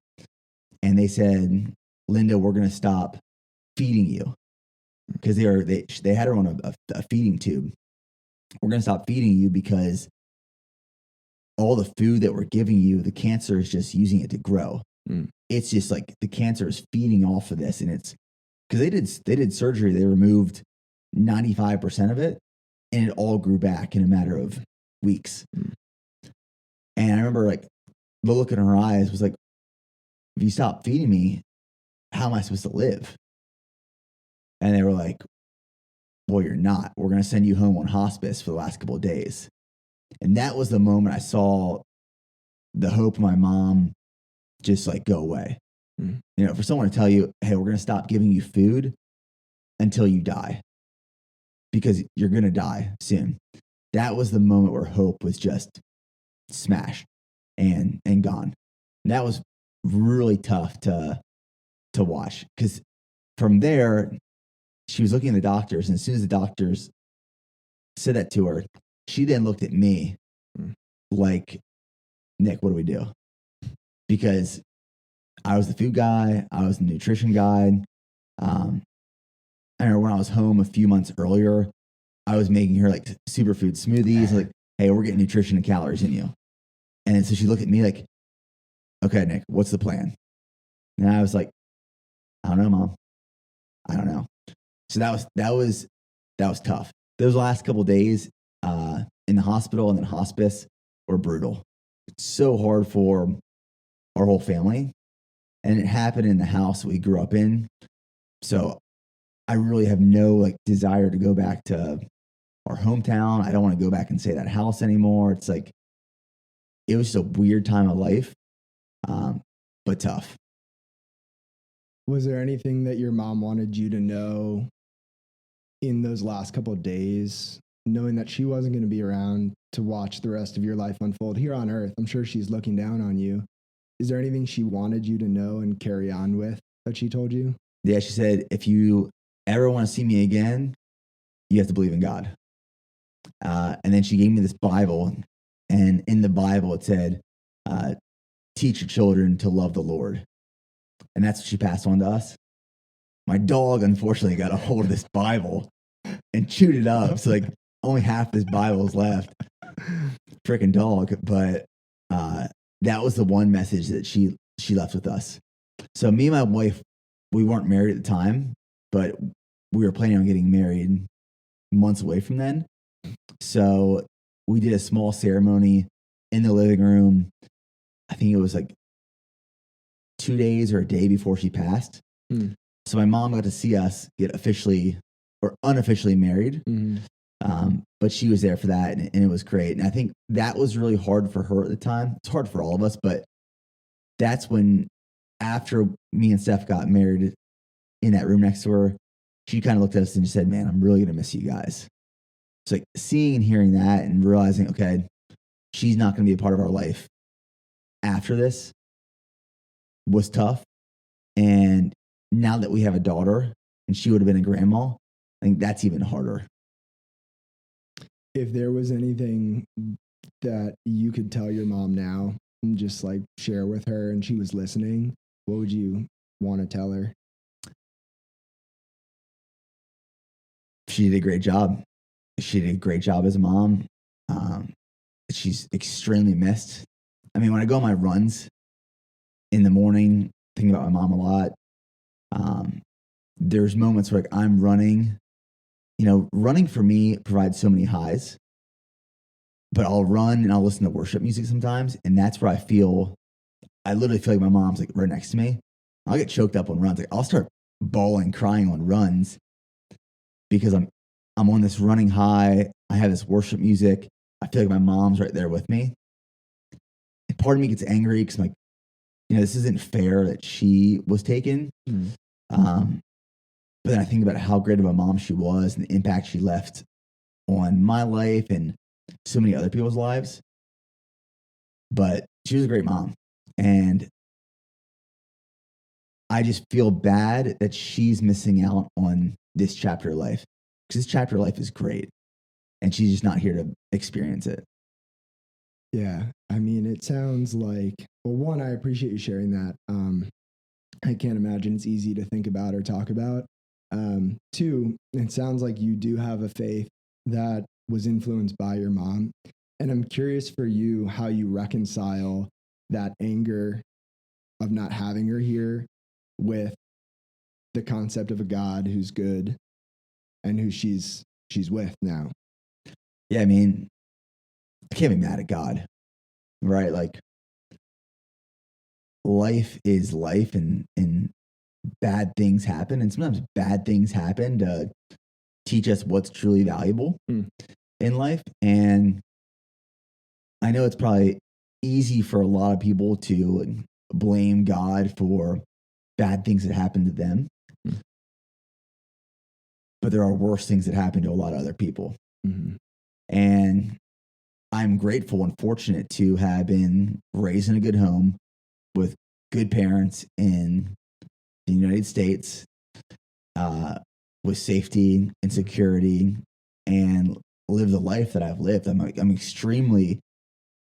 [SPEAKER 2] and they said, Linda, we're going to stop feeding you, because they had her on a feeding tube. We're going to stop feeding you because all the food that we're giving you, the cancer is just using it to grow. It's just like the cancer is feeding off of this, and it's because they did surgery. They removed 95% of it, and it all grew back in a matter of weeks. And I remember like the look in her eyes was like, if you stop feeding me, how am I supposed to live? And they were like, well, you're not. We're going to send you home on hospice for the last couple of days. And that was the moment I saw the hope of my mom just like go away. For someone to tell you, hey, we're going to stop giving you food until you die, because you're going to die soon. That was the moment where hope was just smashed and gone. And that was really tough to to watch. Because from there, she was looking at the doctors, and as soon as the doctors said that to her, she then looked at me like, Nick, what do we do? Because I was the food guy, I was the nutrition guy. I remember when I was home a few months earlier, I was making her like superfood smoothies, like, hey, we're getting nutrition and calories in you. And so she looked at me like, okay, Nick, what's the plan? And I was like, I don't know, Mom. I don't know. So that was tough. Those last couple of days in the hospital and then hospice were brutal. It's so hard for our whole family. And it happened in the house we grew up in. So I really have no like desire to go back to our hometown. I don't want to go back and say that house anymore. It's like, it was just a weird time of life, but tough.
[SPEAKER 1] Was there anything that your mom wanted you to know in those last couple of days, knowing that she wasn't going to be around to watch the rest of your life unfold here on earth? I'm sure she's looking down on you. Is there anything she wanted you to know and carry on with that she told you?
[SPEAKER 2] Yeah, she said, if you ever want to see me again, you have to believe in God. And then she gave me this Bible, and in the Bible it said, teach your children to love the Lord. And that's what she passed on to us. My dog, unfortunately, got a hold of this Bible and chewed it up. So like only half this Bible is left. Freaking dog. But that was the one message that she left with us. So me and my wife, we weren't married at the time, but we were planning on getting married months away from then. So we did a small ceremony in the living room. I think it was like 2 days or a day before she passed. So my mom got to see us get officially or unofficially married. But she was there for that, and it was great. And I think that was really hard for her at the time. It's hard for all of us, but that's when, after me and Steph got married in that room next to her, she kind of looked at us and said, man, I'm really going to miss you guys. So like seeing and hearing that and realizing, okay, she's not going to be a part of our life after this was tough. And now that we have a daughter and she would have been a grandma, I think that's even harder.
[SPEAKER 1] If there was anything that you could tell your mom now and just like share with her and she was listening, what would you want to tell her?
[SPEAKER 2] She did a great job. She did a great job as a mom. She's extremely missed. I mean, when I go on my runs in the morning, thinking about my mom a lot, there's moments where like, I'm running. You know, running for me provides so many highs, but I'll run and I'll listen to worship music sometimes. And that's where I literally feel like my mom's like right next to me. I'll get choked up on runs. Like I'll start bawling, crying on runs because I'm on this running high. I have this worship music. I feel like my mom's right there with me. And part of me gets angry because I'm like, you know, this isn't fair that she was taken. But then I think about how great of a mom she was and the impact she left on my life and so many other people's lives. But she was a great mom. And I just feel bad that she's missing out on this chapter of life. Because this chapter of life is great. And she's just not here to experience it.
[SPEAKER 1] Yeah. I mean, it sounds like, well, one, I appreciate you sharing that. I can't imagine it's easy to think about or talk about. Two, it sounds like you do have a faith that was influenced by your mom. And I'm curious for you how you reconcile that anger of not having her here with the concept of a God who's good and who she's with now.
[SPEAKER 2] Yeah, I mean, I can't be mad at God, right? Like, life is life, and bad things happen, and sometimes bad things happen to teach us what's truly valuable in life. And I know it's probably easy for a lot of people to blame God for bad things that happen to them, but there are worse things that happen to a lot of other people. And I'm grateful and fortunate to have been raised in a good home with good parents in in the United States with safety and security and live the life that I've lived. I'm extremely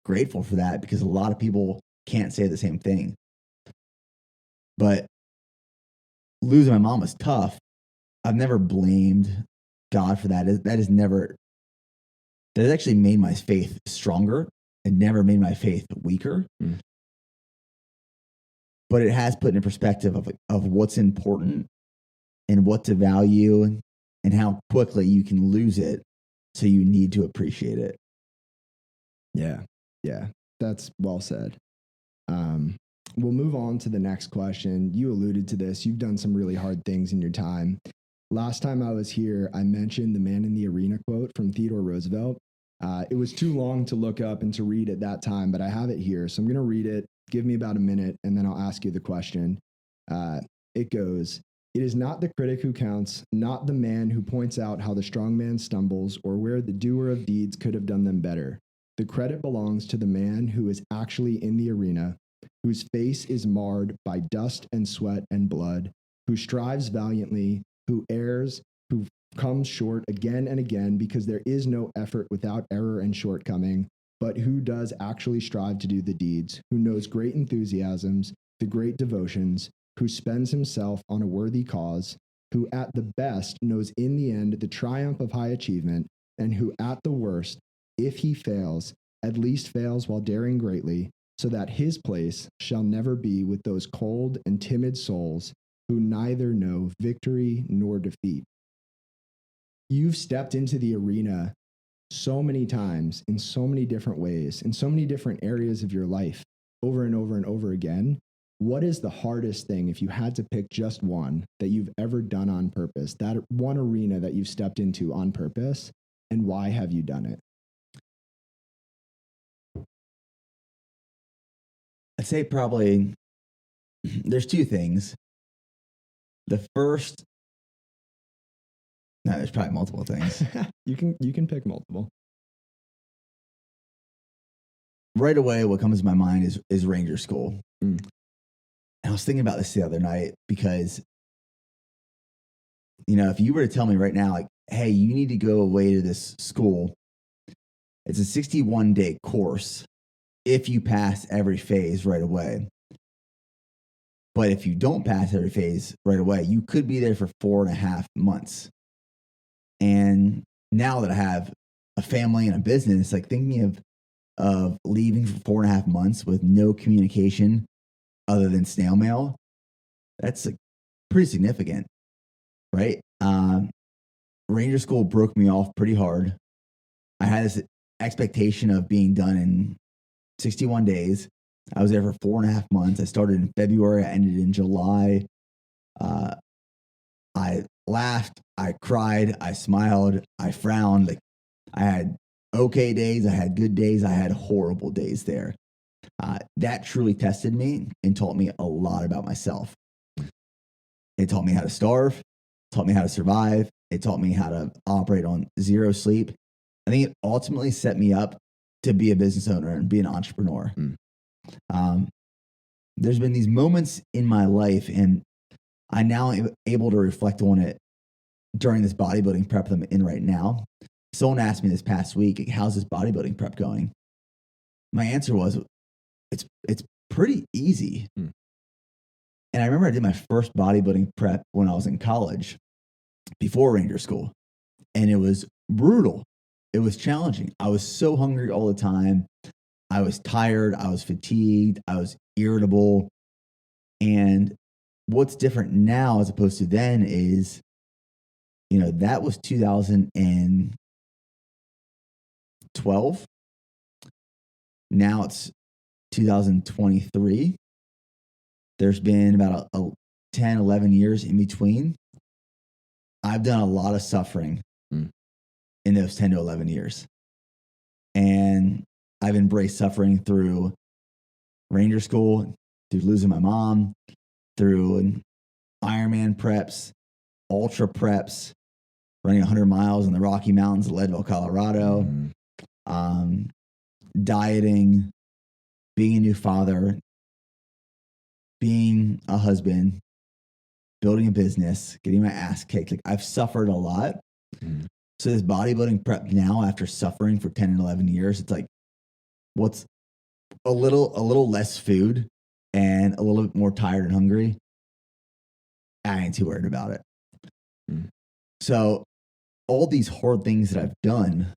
[SPEAKER 2] grateful for that because a lot of people can't say the same thing. But losing my mom was tough. I've never blamed God for that. That has actually made my faith stronger. It never made my faith weaker. Mm. But it has put in perspective of what's important and what to value and how quickly you can lose it. So you need to appreciate it.
[SPEAKER 1] Yeah. Yeah. That's well said. We'll move on to the next question. You alluded to this. You've done some really hard things in your time. Last time I was here, I mentioned the Man in the Arena quote from Theodore Roosevelt. It was too long to look up and to read at that time, but I have it here. So I'm going to read it. Give me about a minute, and then I'll ask you the question. It goes, "It is not the critic who counts, not the man who points out how the strong man stumbles or where the doer of deeds could have done them better. The credit belongs to the man who is actually in the arena, whose face is marred by dust and sweat and blood, who strives valiantly, who errs, who comes short again and again because there is no effort without error and shortcoming, but who does actually strive to do the deeds, who knows great enthusiasms, the great devotions, who spends himself on a worthy cause, who at the best knows in the end the triumph of high achievement, and who at the worst, if he fails, at least fails while daring greatly, so that his place shall never be with those cold and timid souls who neither know victory nor defeat." You've stepped into the arena so many times in so many different ways, in so many different areas of your life, over and over and over again. What is the hardest thing, if you had to pick just one, that you've ever done on purpose? That one arena that you've stepped into on purpose, and why have you done it?
[SPEAKER 2] I'd say probably there's two things. The first, no, there's probably multiple things.
[SPEAKER 1] You can pick multiple.
[SPEAKER 2] Right away, what comes to my mind is Ranger School. Mm. And I was thinking about this the other night because, if you were to tell me right now, like, hey, you need to go away to this school, it's a 61-day course if you pass every phase right away. But if you don't pass every phase right away, you could be there for 4.5 months. And now that I have a family and a business, like thinking of leaving for 4.5 months with no communication other than snail mail, that's like pretty significant, right? Ranger School broke me off pretty hard. I had this expectation of being done in 61 days. I was there for 4.5 months. I started in February. I ended in July. I laughed. I cried. I smiled. I frowned. Like, I had okay days. I had good days. I had horrible days there. That truly tested me and taught me a lot about myself. It taught me how to starve. Taught me how to survive. It taught me how to operate on zero sleep. I think it ultimately set me up to be a business owner and be an entrepreneur. There's been these moments in my life, and I now am able to reflect on it during this bodybuilding prep that I'm in right now. Someone asked me this past week, how's this bodybuilding prep going? My answer was, it's pretty easy. And I remember I did my first bodybuilding prep when I was in college before Ranger School, and it was brutal. It was challenging. I was so hungry all the time. I was tired. I was fatigued. I was irritable. And what's different now as opposed to then is, that was 2012. Now it's 2023. There's been about 10, 11 years in between. I've done a lot of suffering in those 10 to 11 years. And I've embraced suffering through Ranger School, through losing my mom, through Ironman preps, ultra preps, running 100 miles in the Rocky Mountains of Leadville, Colorado, dieting, being a new father, being a husband, building a business, getting my ass kicked. Like I've suffered a lot. Mm. So this bodybuilding prep now, after suffering for 10 and 11 years, it's like, what's a little less food and a little bit more tired and hungry. I ain't too worried about it. Mm. So all these hard things that I've done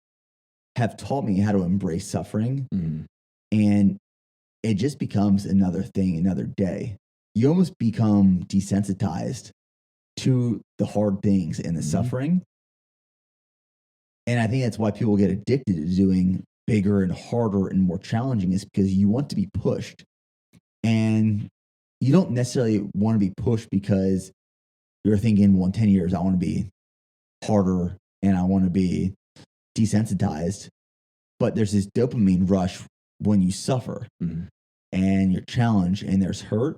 [SPEAKER 2] have taught me how to embrace suffering. Mm. And it just becomes another thing, another day. You almost become desensitized to the hard things and the suffering. And I think that's why people get addicted to doing bigger and harder and more challenging, is because you want to be pushed. And you don't necessarily want to be pushed because you're thinking, well, in 10 years, I want to be harder and I want to be desensitized. But there's this dopamine rush when you suffer and you're challenged and there's hurt.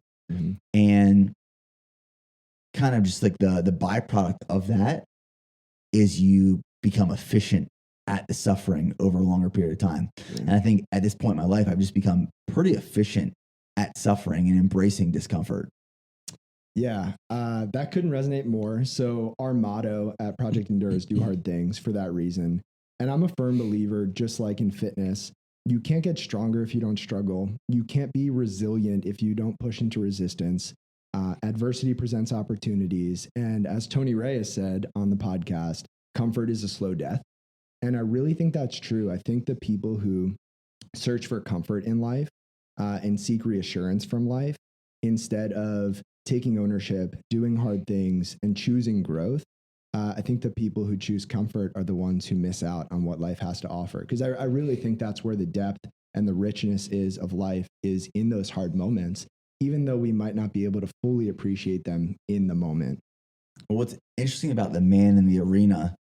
[SPEAKER 2] And kind of just like the byproduct of that is you become efficient at the suffering over a longer period of time. And I think at this point in my life, I've just become pretty efficient at suffering and embracing discomfort.
[SPEAKER 1] Yeah, that couldn't resonate more. So our motto at Project Endure is do hard things for that reason. And I'm a firm believer, just like in fitness, you can't get stronger if you don't struggle. You can't be resilient if you don't push into resistance. Adversity presents opportunities. And as Tony Ray has said on the podcast, comfort is a slow death. And I really think that's true. I think the people who search for comfort in life and seek reassurance from life, instead of taking ownership, doing hard things, and choosing growth, I think the people who choose comfort are the ones who miss out on what life has to offer. Because I really think that's where the depth and the richness is of life, is in those hard moments, even though we might not be able to fully appreciate them in the moment.
[SPEAKER 2] Well, what's interesting about the man in the arena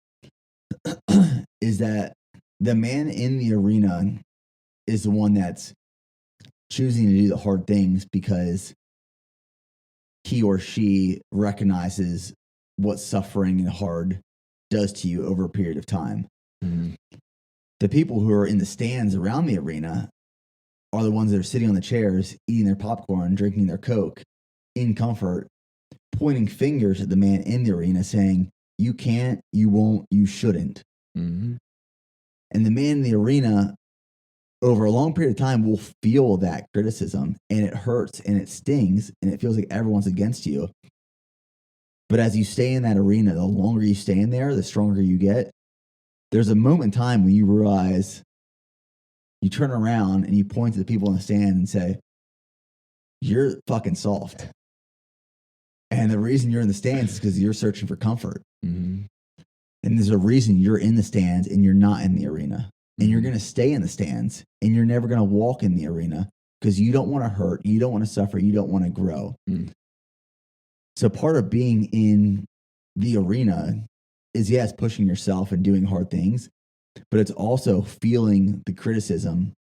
[SPEAKER 2] is that the man in the arena is the one that's choosing to do the hard things because he or she recognizes what suffering and hard does to you over a period of time. Mm-hmm. The people who are in the stands around the arena are the ones that are sitting on the chairs, eating their popcorn, drinking their Coke in comfort, pointing fingers at the man in the arena saying, you can't, you won't, you shouldn't. Mm-hmm. And the man in the arena over a long period of time will feel that criticism, and it hurts and it stings and it feels like everyone's against you. But as you stay in that arena, the longer you stay in there, the stronger you get. There's a moment in time when you realize, you turn around and you point to the people in the stand and say, you're fucking soft. And the reason you're in the stands is because you're searching for comfort. Mm-hmm. And there's a reason you're in the stands and you're not in the arena. And you're going to stay in the stands and you're never going to walk in the arena because you don't want to hurt, you don't want to suffer, you don't want to grow. Mm. So part of being in the arena is, yes, pushing yourself and doing hard things, but it's also feeling the criticism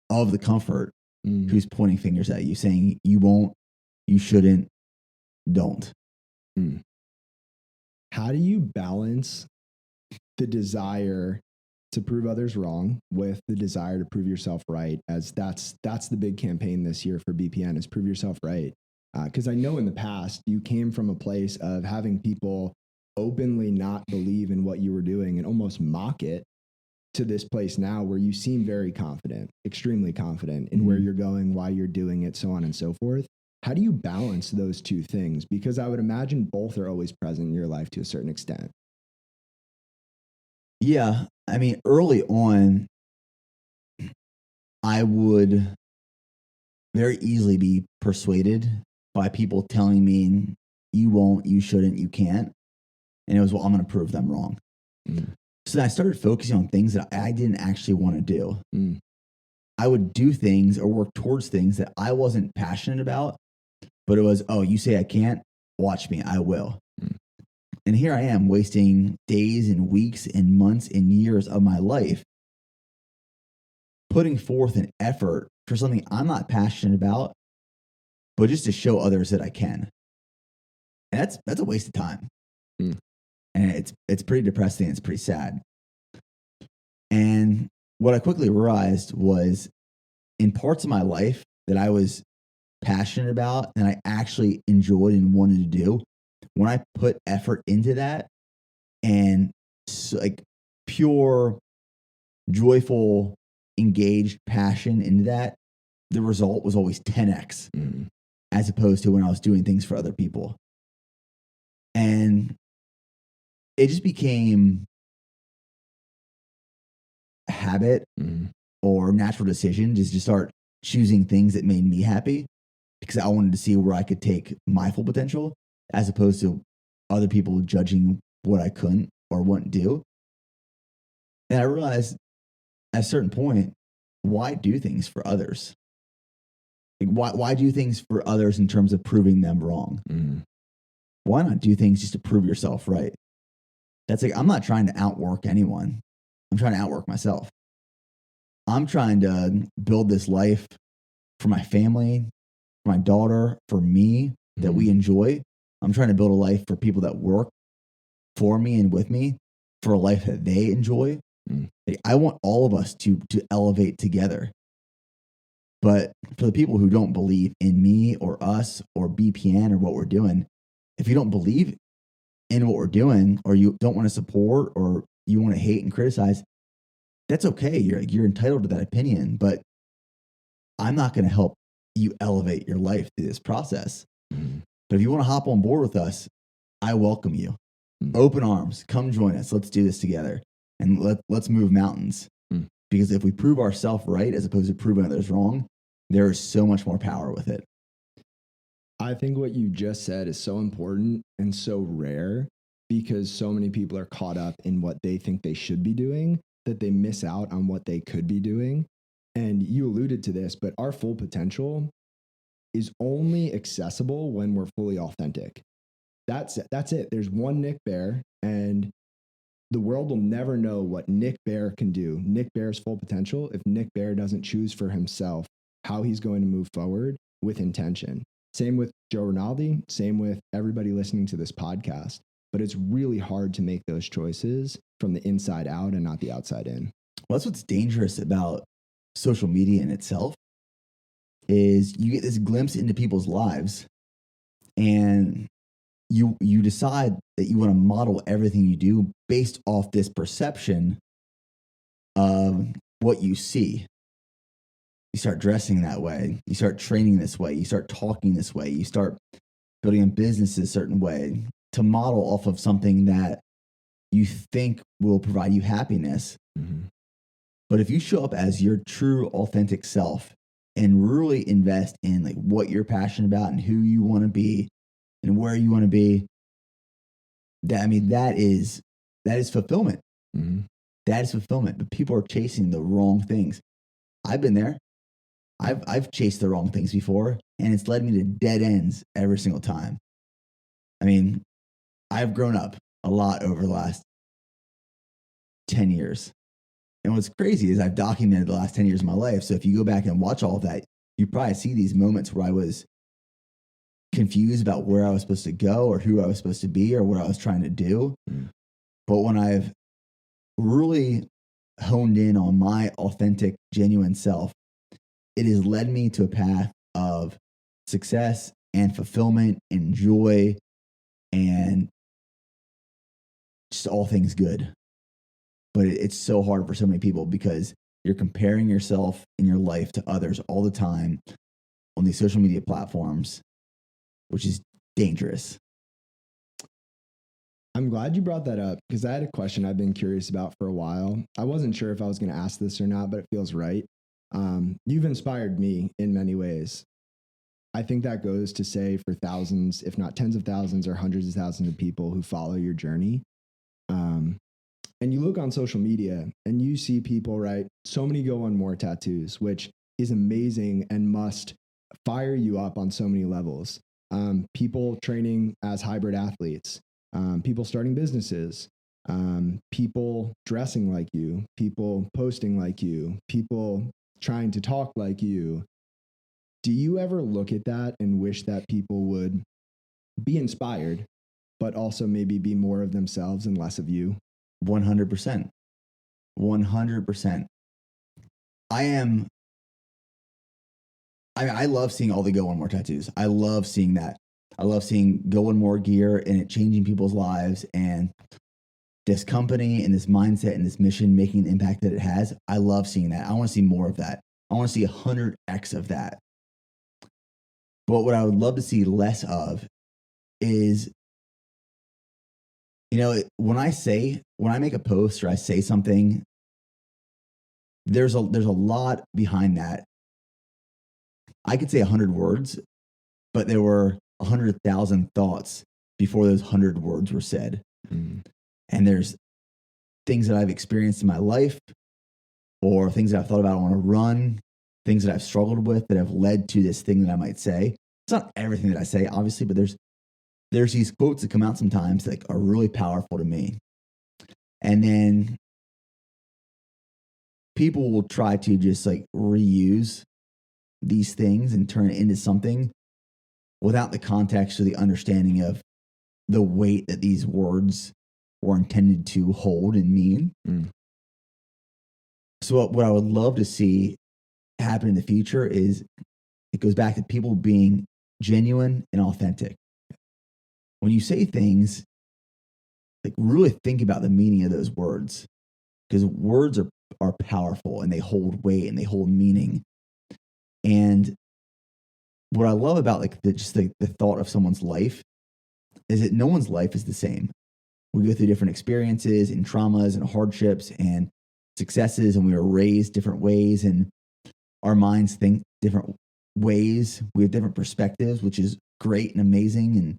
[SPEAKER 2] of the comfort who's pointing fingers at you, saying you won't, you shouldn't, don't. Mm.
[SPEAKER 1] How do you balance the desire to prove others wrong with the desire to prove yourself right? As that's the big campaign this year for BPN, is prove yourself right. Because I know in the past you came from a place of having people openly not believe in what you were doing and almost mock it, to this place now where you seem very confident, extremely confident in where you're going, why you're doing it, so on and so forth. How do you balance those two things? Because I would imagine both are always present in your life to a certain extent.
[SPEAKER 2] Yeah. I mean, early on, I would very easily be persuaded by people telling me, you won't, you shouldn't, you can't. And it was, well, I'm going to prove them wrong. Mm. So then I started focusing on things that I didn't actually want to do. Mm. I would do things or work towards things that I wasn't passionate about, but it was, oh, you say I can't? Watch me, I will. Mm. And here I am wasting days and weeks and months and years of my life putting forth an effort for something I'm not passionate about, but just to show others that I can. And that's a waste of time. Mm. And it's pretty depressing. It's pretty sad. And what I quickly realized was, in parts of my life that I was passionate about and I actually enjoyed and wanted to do, when I put effort into that and like pure, joyful, engaged passion into that, the result was always 10x as opposed to when I was doing things for other people. And it just became a habit or natural decision just to start choosing things that made me happy because I wanted to see where I could take my full potential as opposed to other people judging what I couldn't or wouldn't do. And I realized at a certain point, why do things for others? Like why do things for others in terms of proving them wrong? Why not do things just to prove yourself right? That's like, I'm not trying to outwork anyone. I'm trying to outwork myself. I'm trying to build this life for my family, for my daughter, for me that we enjoy. I'm trying to build a life for people that work for me and with me for a life that they enjoy. Like, I want all of us to elevate together. But for the people who don't believe in me or us or BPN or what we're doing, if you don't believe in what we're doing or you don't want to support or you want to hate and criticize, that's okay. You're entitled to that opinion, but I'm not going to help you elevate your life through this process. But if you want to hop on board with us, I welcome you. Open arms, come join us. Let's do this together and let's move mountains. Because if we prove ourselves right as opposed to proving others wrong, there is so much more power with it.
[SPEAKER 1] I think what you just said is so important and so rare because so many people are caught up in what they think they should be doing that they miss out on what they could be doing. And you alluded to this, but our full potential is only accessible when we're fully authentic. That's it. There's one Nick Bear, and the world will never know what Nick Bear can do. Nick Bear's full potential if Nick Bear doesn't choose for himself how he's going to move forward with intention. Same with Joe Rinaldi, same with everybody listening to this podcast. But it's really hard to make those choices from the inside out and not the outside in.
[SPEAKER 2] Well, that's what's dangerous about social media in itself is you get this glimpse into people's lives and you decide that you want to model everything you do based off this perception of what you see. You start dressing that way. You start training this way. You start talking this way. You start building a business a certain way to model off of something that you think will provide you happiness. But if you show up as your true, authentic self and really invest in like what you're passionate about and who you want to be and where you want to be, that is fulfillment. That is fulfillment. But people are chasing the wrong things. I've been there. I've chased the wrong things before, and it's led me to dead ends every single time. I mean, I've grown up a lot over the last 10 years. And what's crazy is I've documented the last 10 years of my life. So if you go back and watch all of that, you probably see these moments where I was confused about where I was supposed to go or who I was supposed to be or what I was trying to do. But when I've really honed in on my authentic, genuine self, it has led me to a path of success and fulfillment and joy and just all things good. But it's so hard for so many people because you're comparing yourself in your life to others all the time on these social media platforms, which is dangerous.
[SPEAKER 1] I'm glad you brought that up because I had a question I've been curious about for a while. I wasn't sure if I was going to ask this or not, but it feels right. You've inspired me in many ways. I think that goes to say for thousands, if not tens of thousands or hundreds of thousands of people who follow your journey. And you look on social media and you see people, right? So many go on more tattoos, which is amazing and must fire you up on so many levels. People training as hybrid athletes, people starting businesses, people dressing like you, people posting like you, people trying to talk like you. Do you ever look at that and wish that people would be inspired, but also maybe be more of themselves and less of you?
[SPEAKER 2] 100%. 100%. I love seeing all the go on more tattoos. I love seeing that. I love seeing Go in More gear and it changing people's lives, and this company and this mindset and this mission making an impact that it has. I love seeing that. I want to see more of that. I want to see 100x of that. But what I would love to see less of is, when I make a post or I say something, there's a lot behind that. I could say 100 words, but there were 100,000 thoughts before those 100 words were said. Mm. And there's things that I've experienced in my life, or things that I've thought about I want to run, things that I've struggled with that have led to this thing that I might say. It's not everything that I say, obviously, but there's these quotes that come out sometimes that are really powerful to me. And then people will try to just reuse these things and turn it into something without the context or the understanding of the weight that these words were intended to hold and mean. Mm. So what I would love to see happen in the future is it goes back to people being genuine and authentic. When you say things, really think about the meaning of those words, because words are powerful and they hold weight and they hold meaning. And what I love about the thought of someone's life is that no one's life is the same. We go through different experiences and traumas and hardships and successes, and we were raised different ways, and our minds think different ways. We have different perspectives, which is great and amazing, and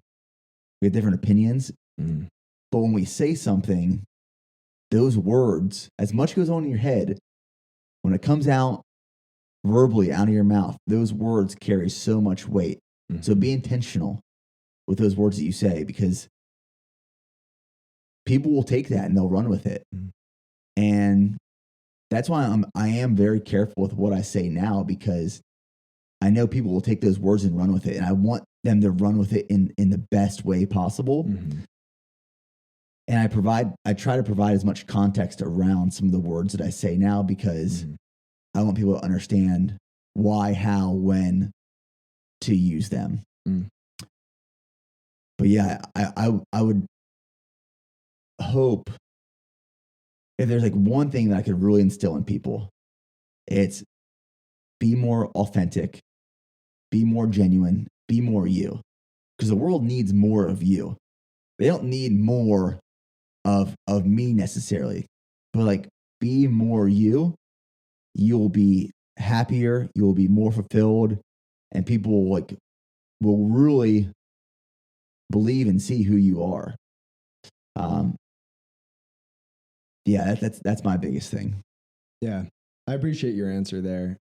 [SPEAKER 2] we have different opinions. Mm. But when we say something, those words, as much goes on in your head, when it comes out verbally out of your mouth, those words carry so much weight. Mm-hmm. So be intentional with those words that you say, because people will take that and they'll run with it. Mm-hmm. And that's why I am very careful with what I say now, because I know people will take those words and run with it, and I want them to run with it in the best way possible. Mm-hmm. And I try to provide as much context around some of the words that I say now, because mm-hmm. I want people to understand why, how, when to use them. Mm. But yeah, I would hope, if there's one thing that I could really instill in people, it's be more authentic, be more genuine, be more you. Because the world needs more of you. They don't need more of me necessarily, but be more you. You'll be happier, you'll be more fulfilled, and people will really believe and see who you are. Yeah, that's my biggest thing.
[SPEAKER 1] Yeah, I appreciate your answer there,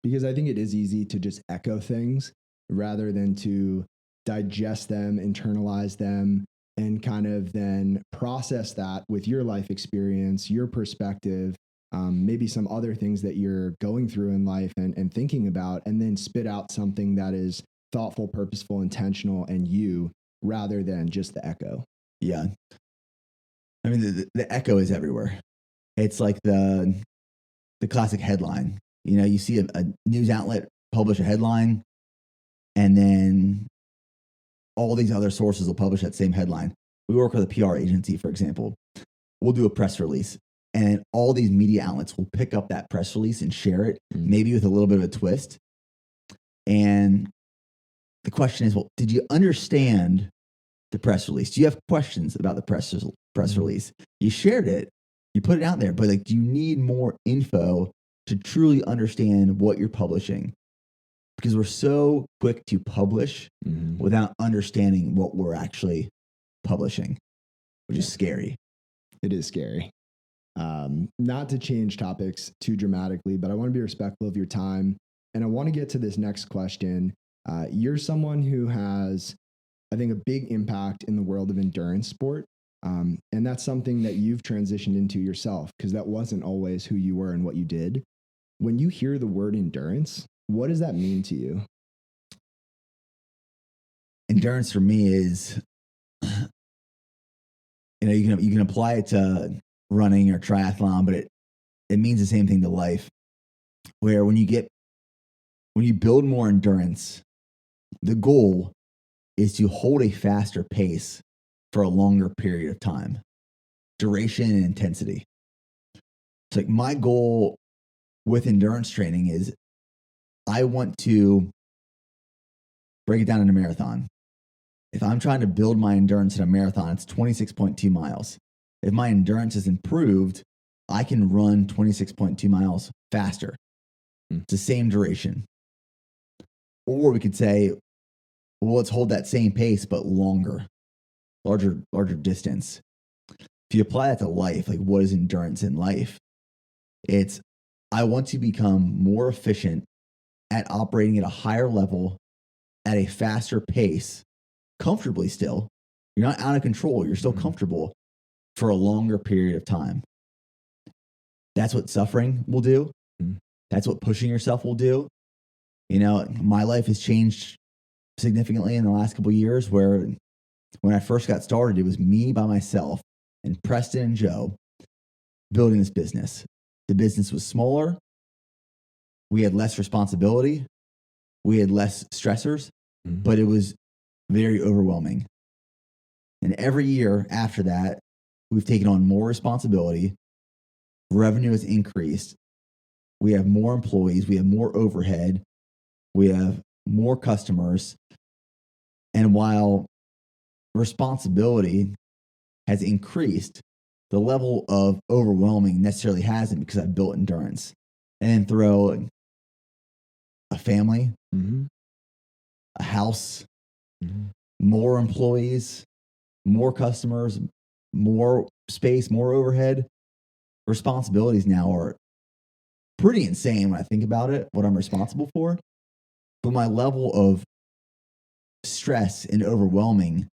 [SPEAKER 1] because I think it is easy to just echo things rather than to digest them, internalize them, and kind of then process that with your life experience, your perspective, maybe some other things that you're going through in life and thinking about, and then spit out something that is thoughtful, purposeful, intentional, and you, rather than just the echo.
[SPEAKER 2] Yeah. I mean, the echo is everywhere. It's like the classic headline. You see a news outlet publish a headline, and then all these other sources will publish that same headline. We work with a PR agency, for example. We'll do a press release, and all these media outlets will pick up that press release and share it, maybe with a little bit of a twist. And the question is, well, did you understand the press release? Do you have questions about the press release? You shared it, you put it out there, but do you need more info to truly understand what you're publishing? Because we're so quick to publish without understanding what we're actually publishing, which is scary.
[SPEAKER 1] It is scary. Not to change topics too dramatically, but I want to be respectful of your time. And I want to get to this next question. You're someone who has, I think, a big impact in the world of endurance sport. And that's something that you've transitioned into yourself, because that wasn't always who you were and what you did. When you hear the word endurance, what does that mean to you?
[SPEAKER 2] Endurance for me is, you can apply it to running or triathlon, but it means the same thing to life, where when you build more endurance, the goal is to hold a faster pace for a longer period of time, duration and intensity. It's like my goal with endurance training is I want to break it down in a marathon. If I'm trying to build my endurance in a marathon, it's 26.2 miles. If my endurance is improved, I can run 26.2 miles faster. It's the same duration. Or we could say, well, let's hold that same pace, but longer, larger distance. If you apply that to life, like what is endurance in life? It's, I want to become more efficient at operating at a higher level, at a faster pace, comfortably still. You're not out of control. You're still comfortable for a longer period of time. That's what suffering will do. That's what pushing yourself will do. You know, my life has changed significantly in the last couple of years, where when I first got started, it was me by myself and Preston and Joe building this business. The business was smaller. We had less responsibility. We had less stressors, but it was very overwhelming. And every year after that, we've taken on more responsibility. Revenue has increased. We have more employees. We have more overhead. We have more customers. And while responsibility has increased, the level of overwhelming necessarily hasn't, because I've built endurance. And then throw a family, a house, more employees, more customers, more space, more overhead. Responsibilities now are pretty insane when I think about it, what I'm responsible for. But my level of stress and overwhelming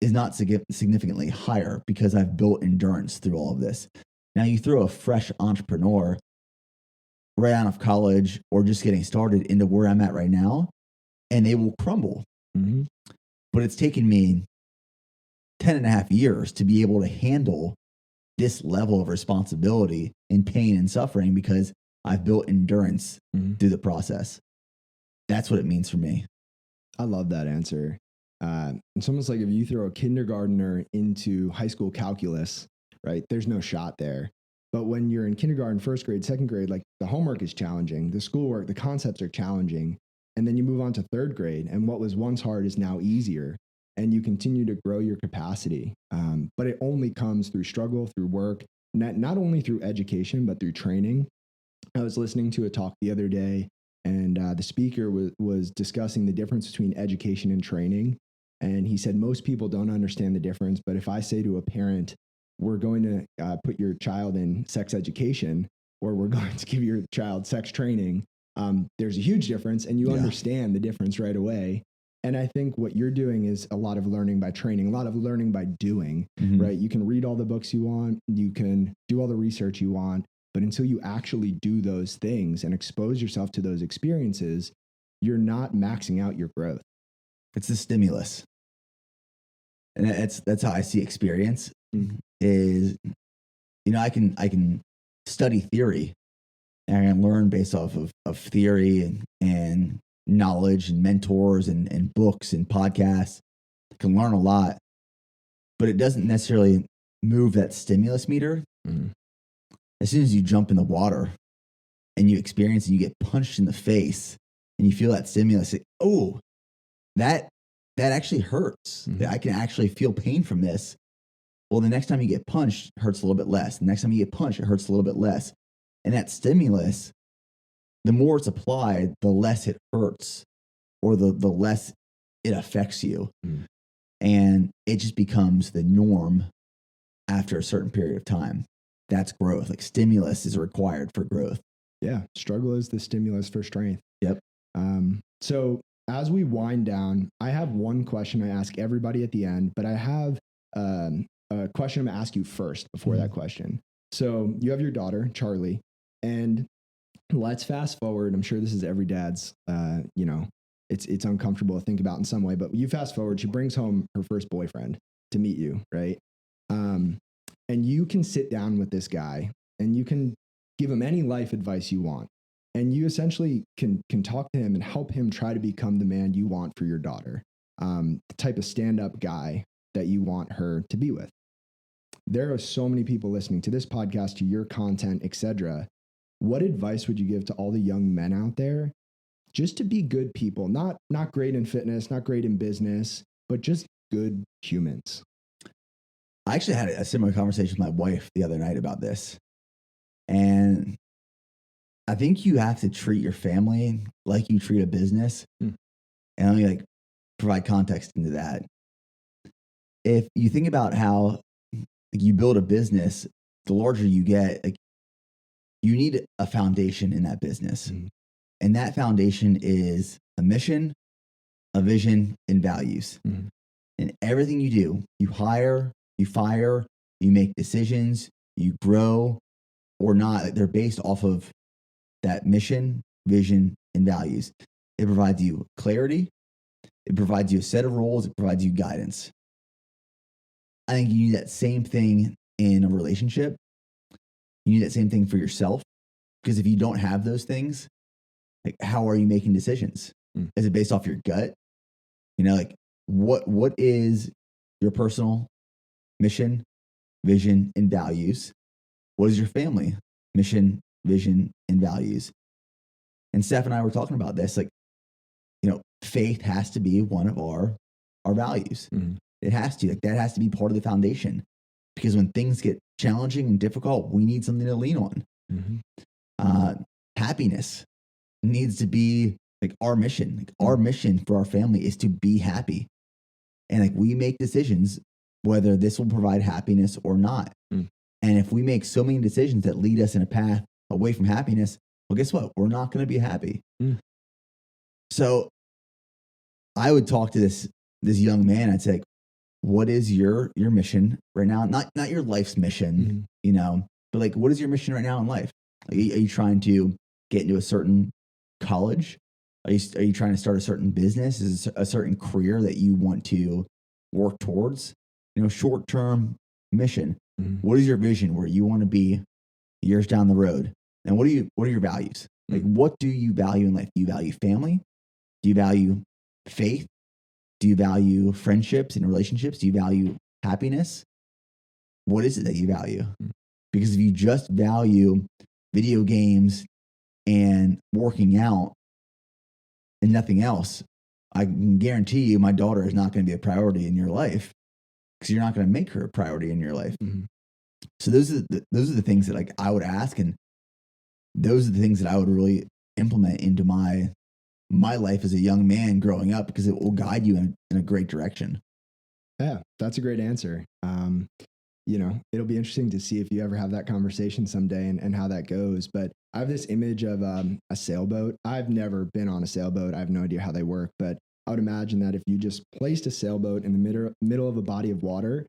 [SPEAKER 2] is not significantly higher, because I've built endurance through all of this. Now, you throw a fresh entrepreneur right out of college or just getting started into where I'm at right now, and they will crumble. But it's taken me 10 and a half years to be able to handle this level of responsibility and pain and suffering, because I've built endurance through the process. That's what it means for me.
[SPEAKER 1] I love that answer. It's almost like if you throw a kindergartner into high school calculus, right? There's no shot there. But when you're in kindergarten, first grade, second grade, like the homework is challenging, the schoolwork, the concepts are challenging. And then you move on to third grade, and what was once hard is now easier. And you continue to grow your capacity. But it only comes through struggle, through work, not only through education, but through training. I was listening to a talk the other day, and the speaker was discussing the difference between education and training. And he said, most people don't understand the difference. But if I say to a parent, we're going to put your child in sex education, or we're going to give your child sex training, there's a huge difference, and you understand the difference right away. And I think what you're doing is a lot of learning by training, a lot of learning by doing, right? You can read all the books you want, you can do all the research you want, but until you actually do those things and expose yourself to those experiences, you're not maxing out your growth.
[SPEAKER 2] It's the stimulus. And that's how I see experience is, you know, I can study theory and I can learn based off of theory and knowledge and mentors and books and podcasts. I can learn a lot, but it doesn't necessarily move that stimulus meter. As soon as you jump in the water and you experience and you get punched in the face and you feel that stimulus, that actually hurts. I can actually feel pain from this. Well, the next time you get punched, it hurts a little bit less. The next time you get punched, it hurts a little bit less. And that stimulus, the more it's applied, the less it hurts, or the less it affects you. And it just becomes the norm after a certain period of time. That's growth. Like stimulus is required for growth.
[SPEAKER 1] Yeah. Struggle is the stimulus for strength.
[SPEAKER 2] Yep.
[SPEAKER 1] So as we wind down, I have one question I ask everybody at the end, but I have a question I'm going to ask you first before that question. So you have your daughter, Charlie, and let's fast forward. I'm sure this is every dad's, it's uncomfortable to think about in some way, but you fast forward, she brings home her first boyfriend to meet you, right? And you can sit down with this guy and you can give him any life advice you want. And you essentially can talk to him and help him try to become the man you want for your daughter. the type of stand-up guy that you want her to be with. There are so many people listening to this podcast, to your content, etc. What advice would you give to all the young men out there just to be good people, not great in fitness, not great in business, but just good humans?
[SPEAKER 2] I actually had a similar conversation with my wife the other night about this. And I think you have to treat your family like you treat a business. And let me like provide context into that. If you think about how you build a business, the larger you get, like you need a foundation in that business. And that foundation is a mission, a vision, and values. And everything you do, you hire, you fire, you make decisions, you grow or not, they're based off of that mission, vision, and values. It provides you clarity. It provides you a set of rules. It provides you guidance. I think you need that same thing in a relationship. You need that same thing for yourself. Because if you don't have those things, like how are you making decisions? Is it based off your gut? You know, like what is your personal mission, vision, and values? What is your family mission, vision, and values? And Steph and I were talking about this, like, you know, faith has to be one of our values. It has to, like, that has to be part of the foundation, because when things get challenging and difficult, we need something to lean on. Happiness needs to be like our mission. Like our mission for our family is to be happy. And like we make decisions whether this will provide happiness or not. And if we make so many decisions that lead us in a path away from happiness, well, guess what? We're not going to be happy. So I would talk to this young man. I'd say, like, what is your mission right now? Not your life's mission, you know, but like, what is your mission right now in life? Like, are you trying to get into a certain college? Are you trying to start a certain business? Is it a certain career that you want to work towards? You know, short-term mission. What is your vision where you want to be years down the road? And what are your values? Like, what do you value in life? Do you value family? Do you value faith? Do you value friendships and relationships? Do you value happiness? What is it that you value? Because if you just value video games and working out and nothing else, I can guarantee you my daughter is not going to be a priority in your life, because you're not going to make her a priority in your life. So those are the things that like I would ask, and those are the things that I would really implement into my life as a young man growing up, because it will guide you in a great direction.
[SPEAKER 1] Yeah, that's a great answer. You know, it'll be interesting to see if you ever have that conversation someday and how that goes. But I have this image of a sailboat. I've never been on a sailboat. I have no idea how they work, but I would imagine that if you just placed a sailboat in the middle of a body of water,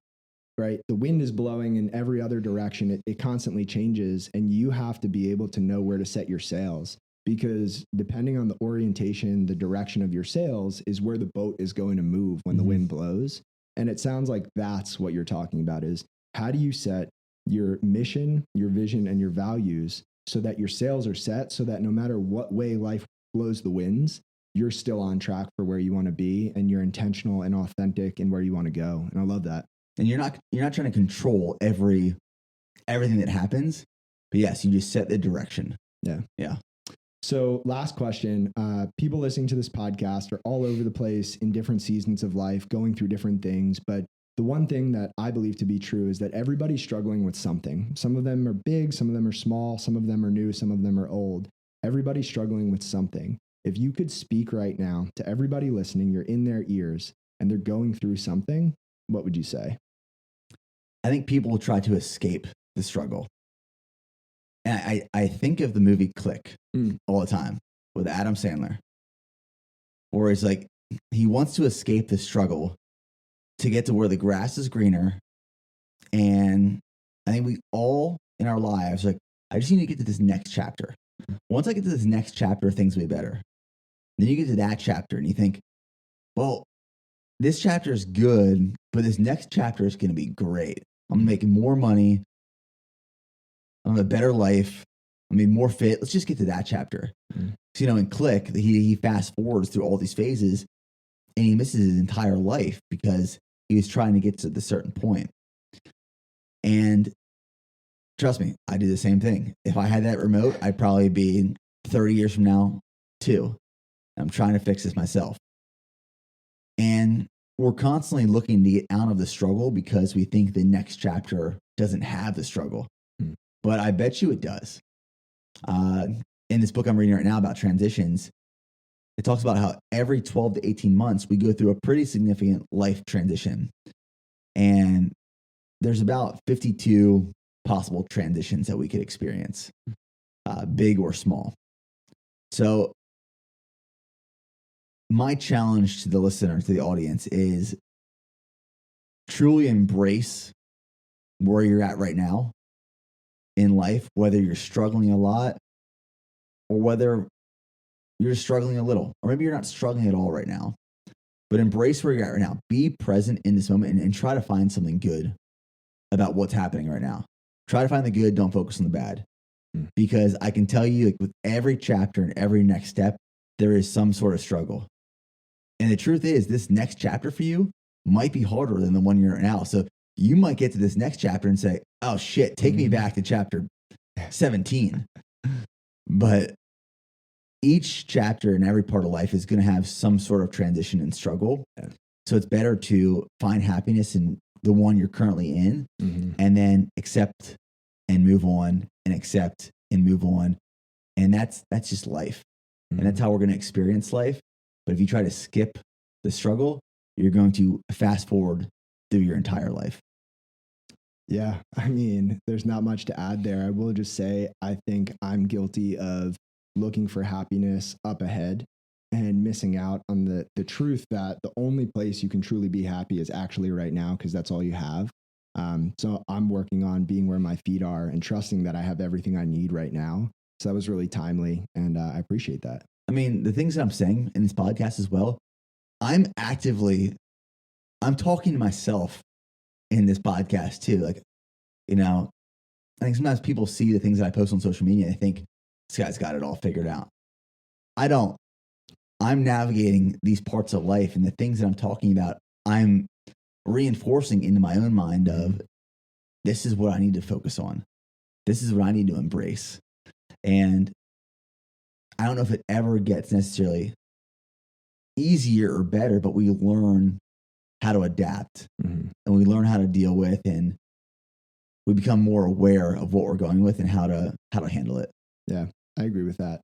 [SPEAKER 1] right, the wind is blowing in every other direction. It constantly changes, and you have to be able to know where to set your sails, because depending on the orientation, the direction of your sails is where the boat is going to move when the wind blows. And it sounds like that's what you're talking about, is how do you set your mission, your vision, and your values so that your sails are set, so that no matter what way life blows the winds, you're still on track for where you want to be, and you're intentional and authentic in where you want to go. And I love that.
[SPEAKER 2] And you're not trying to control everything that happens, but yes, you just set the direction. Yeah.
[SPEAKER 1] So last question, people listening to this podcast are all over the place in different seasons of life, going through different things. But the one thing that I believe to be true is that everybody's struggling with something. Some of them are big, some of them are small, some of them are new, some of them are old. Everybody's struggling with something. If you could speak right now to everybody listening, you're in their ears and they're going through something, what would you say?
[SPEAKER 2] I think people will try to escape the struggle. And I think of the movie Click all the time with Adam Sandler, where it's like he wants to escape the struggle to get to where the grass is greener. And I think we all in our lives, like, I just need to get to this next chapter. Once I get to this next chapter, things will be better. Then you get to that chapter and you think, well, this chapter is good, but this next chapter is going to be great. I'm going to make more money. I'm going to have a better life. I'm going to be more fit. Let's just get to that chapter. So, you know, in Click, he fast forwards through all these phases. and he misses his entire life because he was trying to get to the certain point. And trust me, I do the same thing. If I had that remote, I'd probably be 30 years from now too. I'm trying to fix this myself. And we're constantly looking to get out of the struggle because we think the next chapter doesn't have the struggle. But I bet you it does. In this book I'm reading right now about transitions, it talks about how every 12 to 18 months we go through a pretty significant life transition. And there's about 52 possible transitions that we could experience, big or small. So my challenge to the listener, to the audience, is truly embrace where you're at right now in life, whether you're struggling a lot or whether you're struggling a little, or maybe you're not struggling at all right now. But embrace where you're at right now. Be present in this moment and try to find something good about what's happening right now. Try to find the good. Don't focus on the bad. Because I can tell you, like, with every chapter and every next step, there is some sort of struggle. And the truth is, this next chapter for you might be harder than the one you're in now. So you might get to this next chapter and say, oh shit, take me back to chapter 17. But each chapter in every part of life is going to have some sort of transition and struggle. So it's better to find happiness in the one you're currently in, and then accept and move on, and accept and move on. And that's just life. And that's how we're going to experience life. But if you try to skip the struggle, you're going to fast forward through your entire life.
[SPEAKER 1] Yeah, I mean, there's not much to add there. I will just say, I think I'm guilty of looking for happiness up ahead and missing out on the truth that the only place you can truly be happy is actually right now, because that's all you have. So I'm working on being where my feet are and trusting that I have everything I need right now. So that was really timely, and I appreciate that.
[SPEAKER 2] I mean, the things that I'm saying in this podcast as well, I'm talking to myself in this podcast too. Like, you know, I think sometimes people see the things that I post on social media and they think, this guy's got it all figured out. I don't. I'm navigating these parts of life, and the things that I'm talking about, I'm reinforcing into my own mind of, this is what I need to focus on. This is what I need to embrace. And I don't know if it ever gets necessarily easier or better, but we learn how to adapt, and we learn how to deal with, and we become more aware of what we're going with and how to handle it.
[SPEAKER 1] Yeah, I agree with that.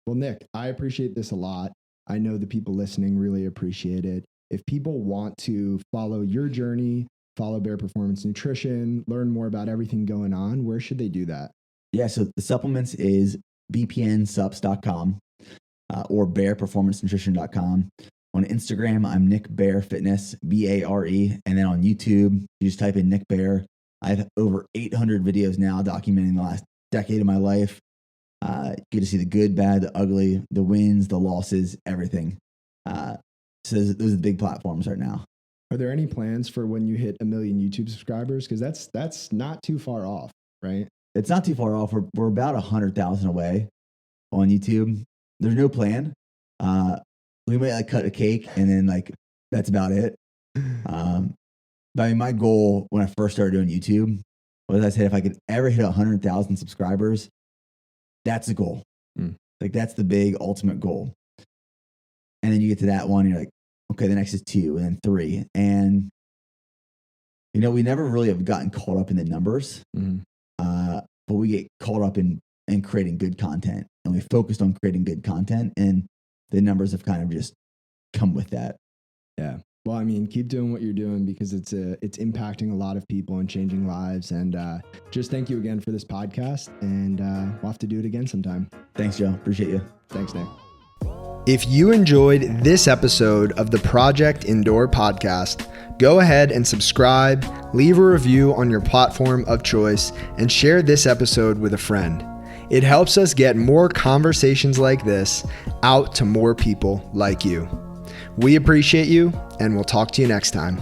[SPEAKER 1] Well, Nick, I appreciate this a lot. I know the people listening really appreciate it. If people want to follow your journey, follow Bare Performance Nutrition, learn more about everything going on, where should they do that?
[SPEAKER 2] Yeah, so the supplements is bpnsups.com or bareperformancenutrition.com. On Instagram, I'm Nick Bare Fitness, Bare. And then on YouTube, you just type in Nick Bare. I have over 800 videos now documenting the last decade of my life. You get to see the good, bad, the ugly, the wins, the losses, everything. So those are the big platforms right now.
[SPEAKER 1] Are there any plans for when you hit 1 million YouTube subscribers? Because that's not too far off, right?
[SPEAKER 2] It's not too far off. We're about 100,000 away on YouTube. There's no plan. We might cut a cake and then that's about it. But I mean, my goal when I first started doing YouTube was, I said, if I could ever hit 100,000 subscribers, that's the goal. That's the big ultimate goal. And then you get to that one, and you're like, okay, the next is 2 and then 3. And, we never really have gotten caught up in the numbers, but we get caught up in creating good content, and we focused on creating good content, and the numbers have kind of just come with that.
[SPEAKER 1] Yeah. Well, I mean, keep doing what you're doing, because it's impacting a lot of people and changing lives. And just thank you again for this podcast, and we'll have to do it again sometime.
[SPEAKER 2] Thanks, Joe. Appreciate you.
[SPEAKER 1] Thanks, Nick.
[SPEAKER 3] If you enjoyed this episode of the Project Indoor podcast, go ahead and subscribe, leave a review on your platform of choice, and share this episode with a friend. It helps us get more conversations like this out to more people like you. We appreciate you, and we'll talk to you next time.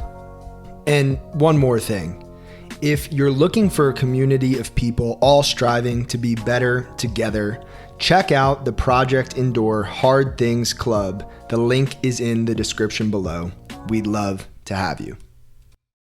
[SPEAKER 3] And one more thing. If you're looking for a community of people all striving to be better together, check out the Project Endure Hard Things Club. The link is in the description below. We'd love to have you.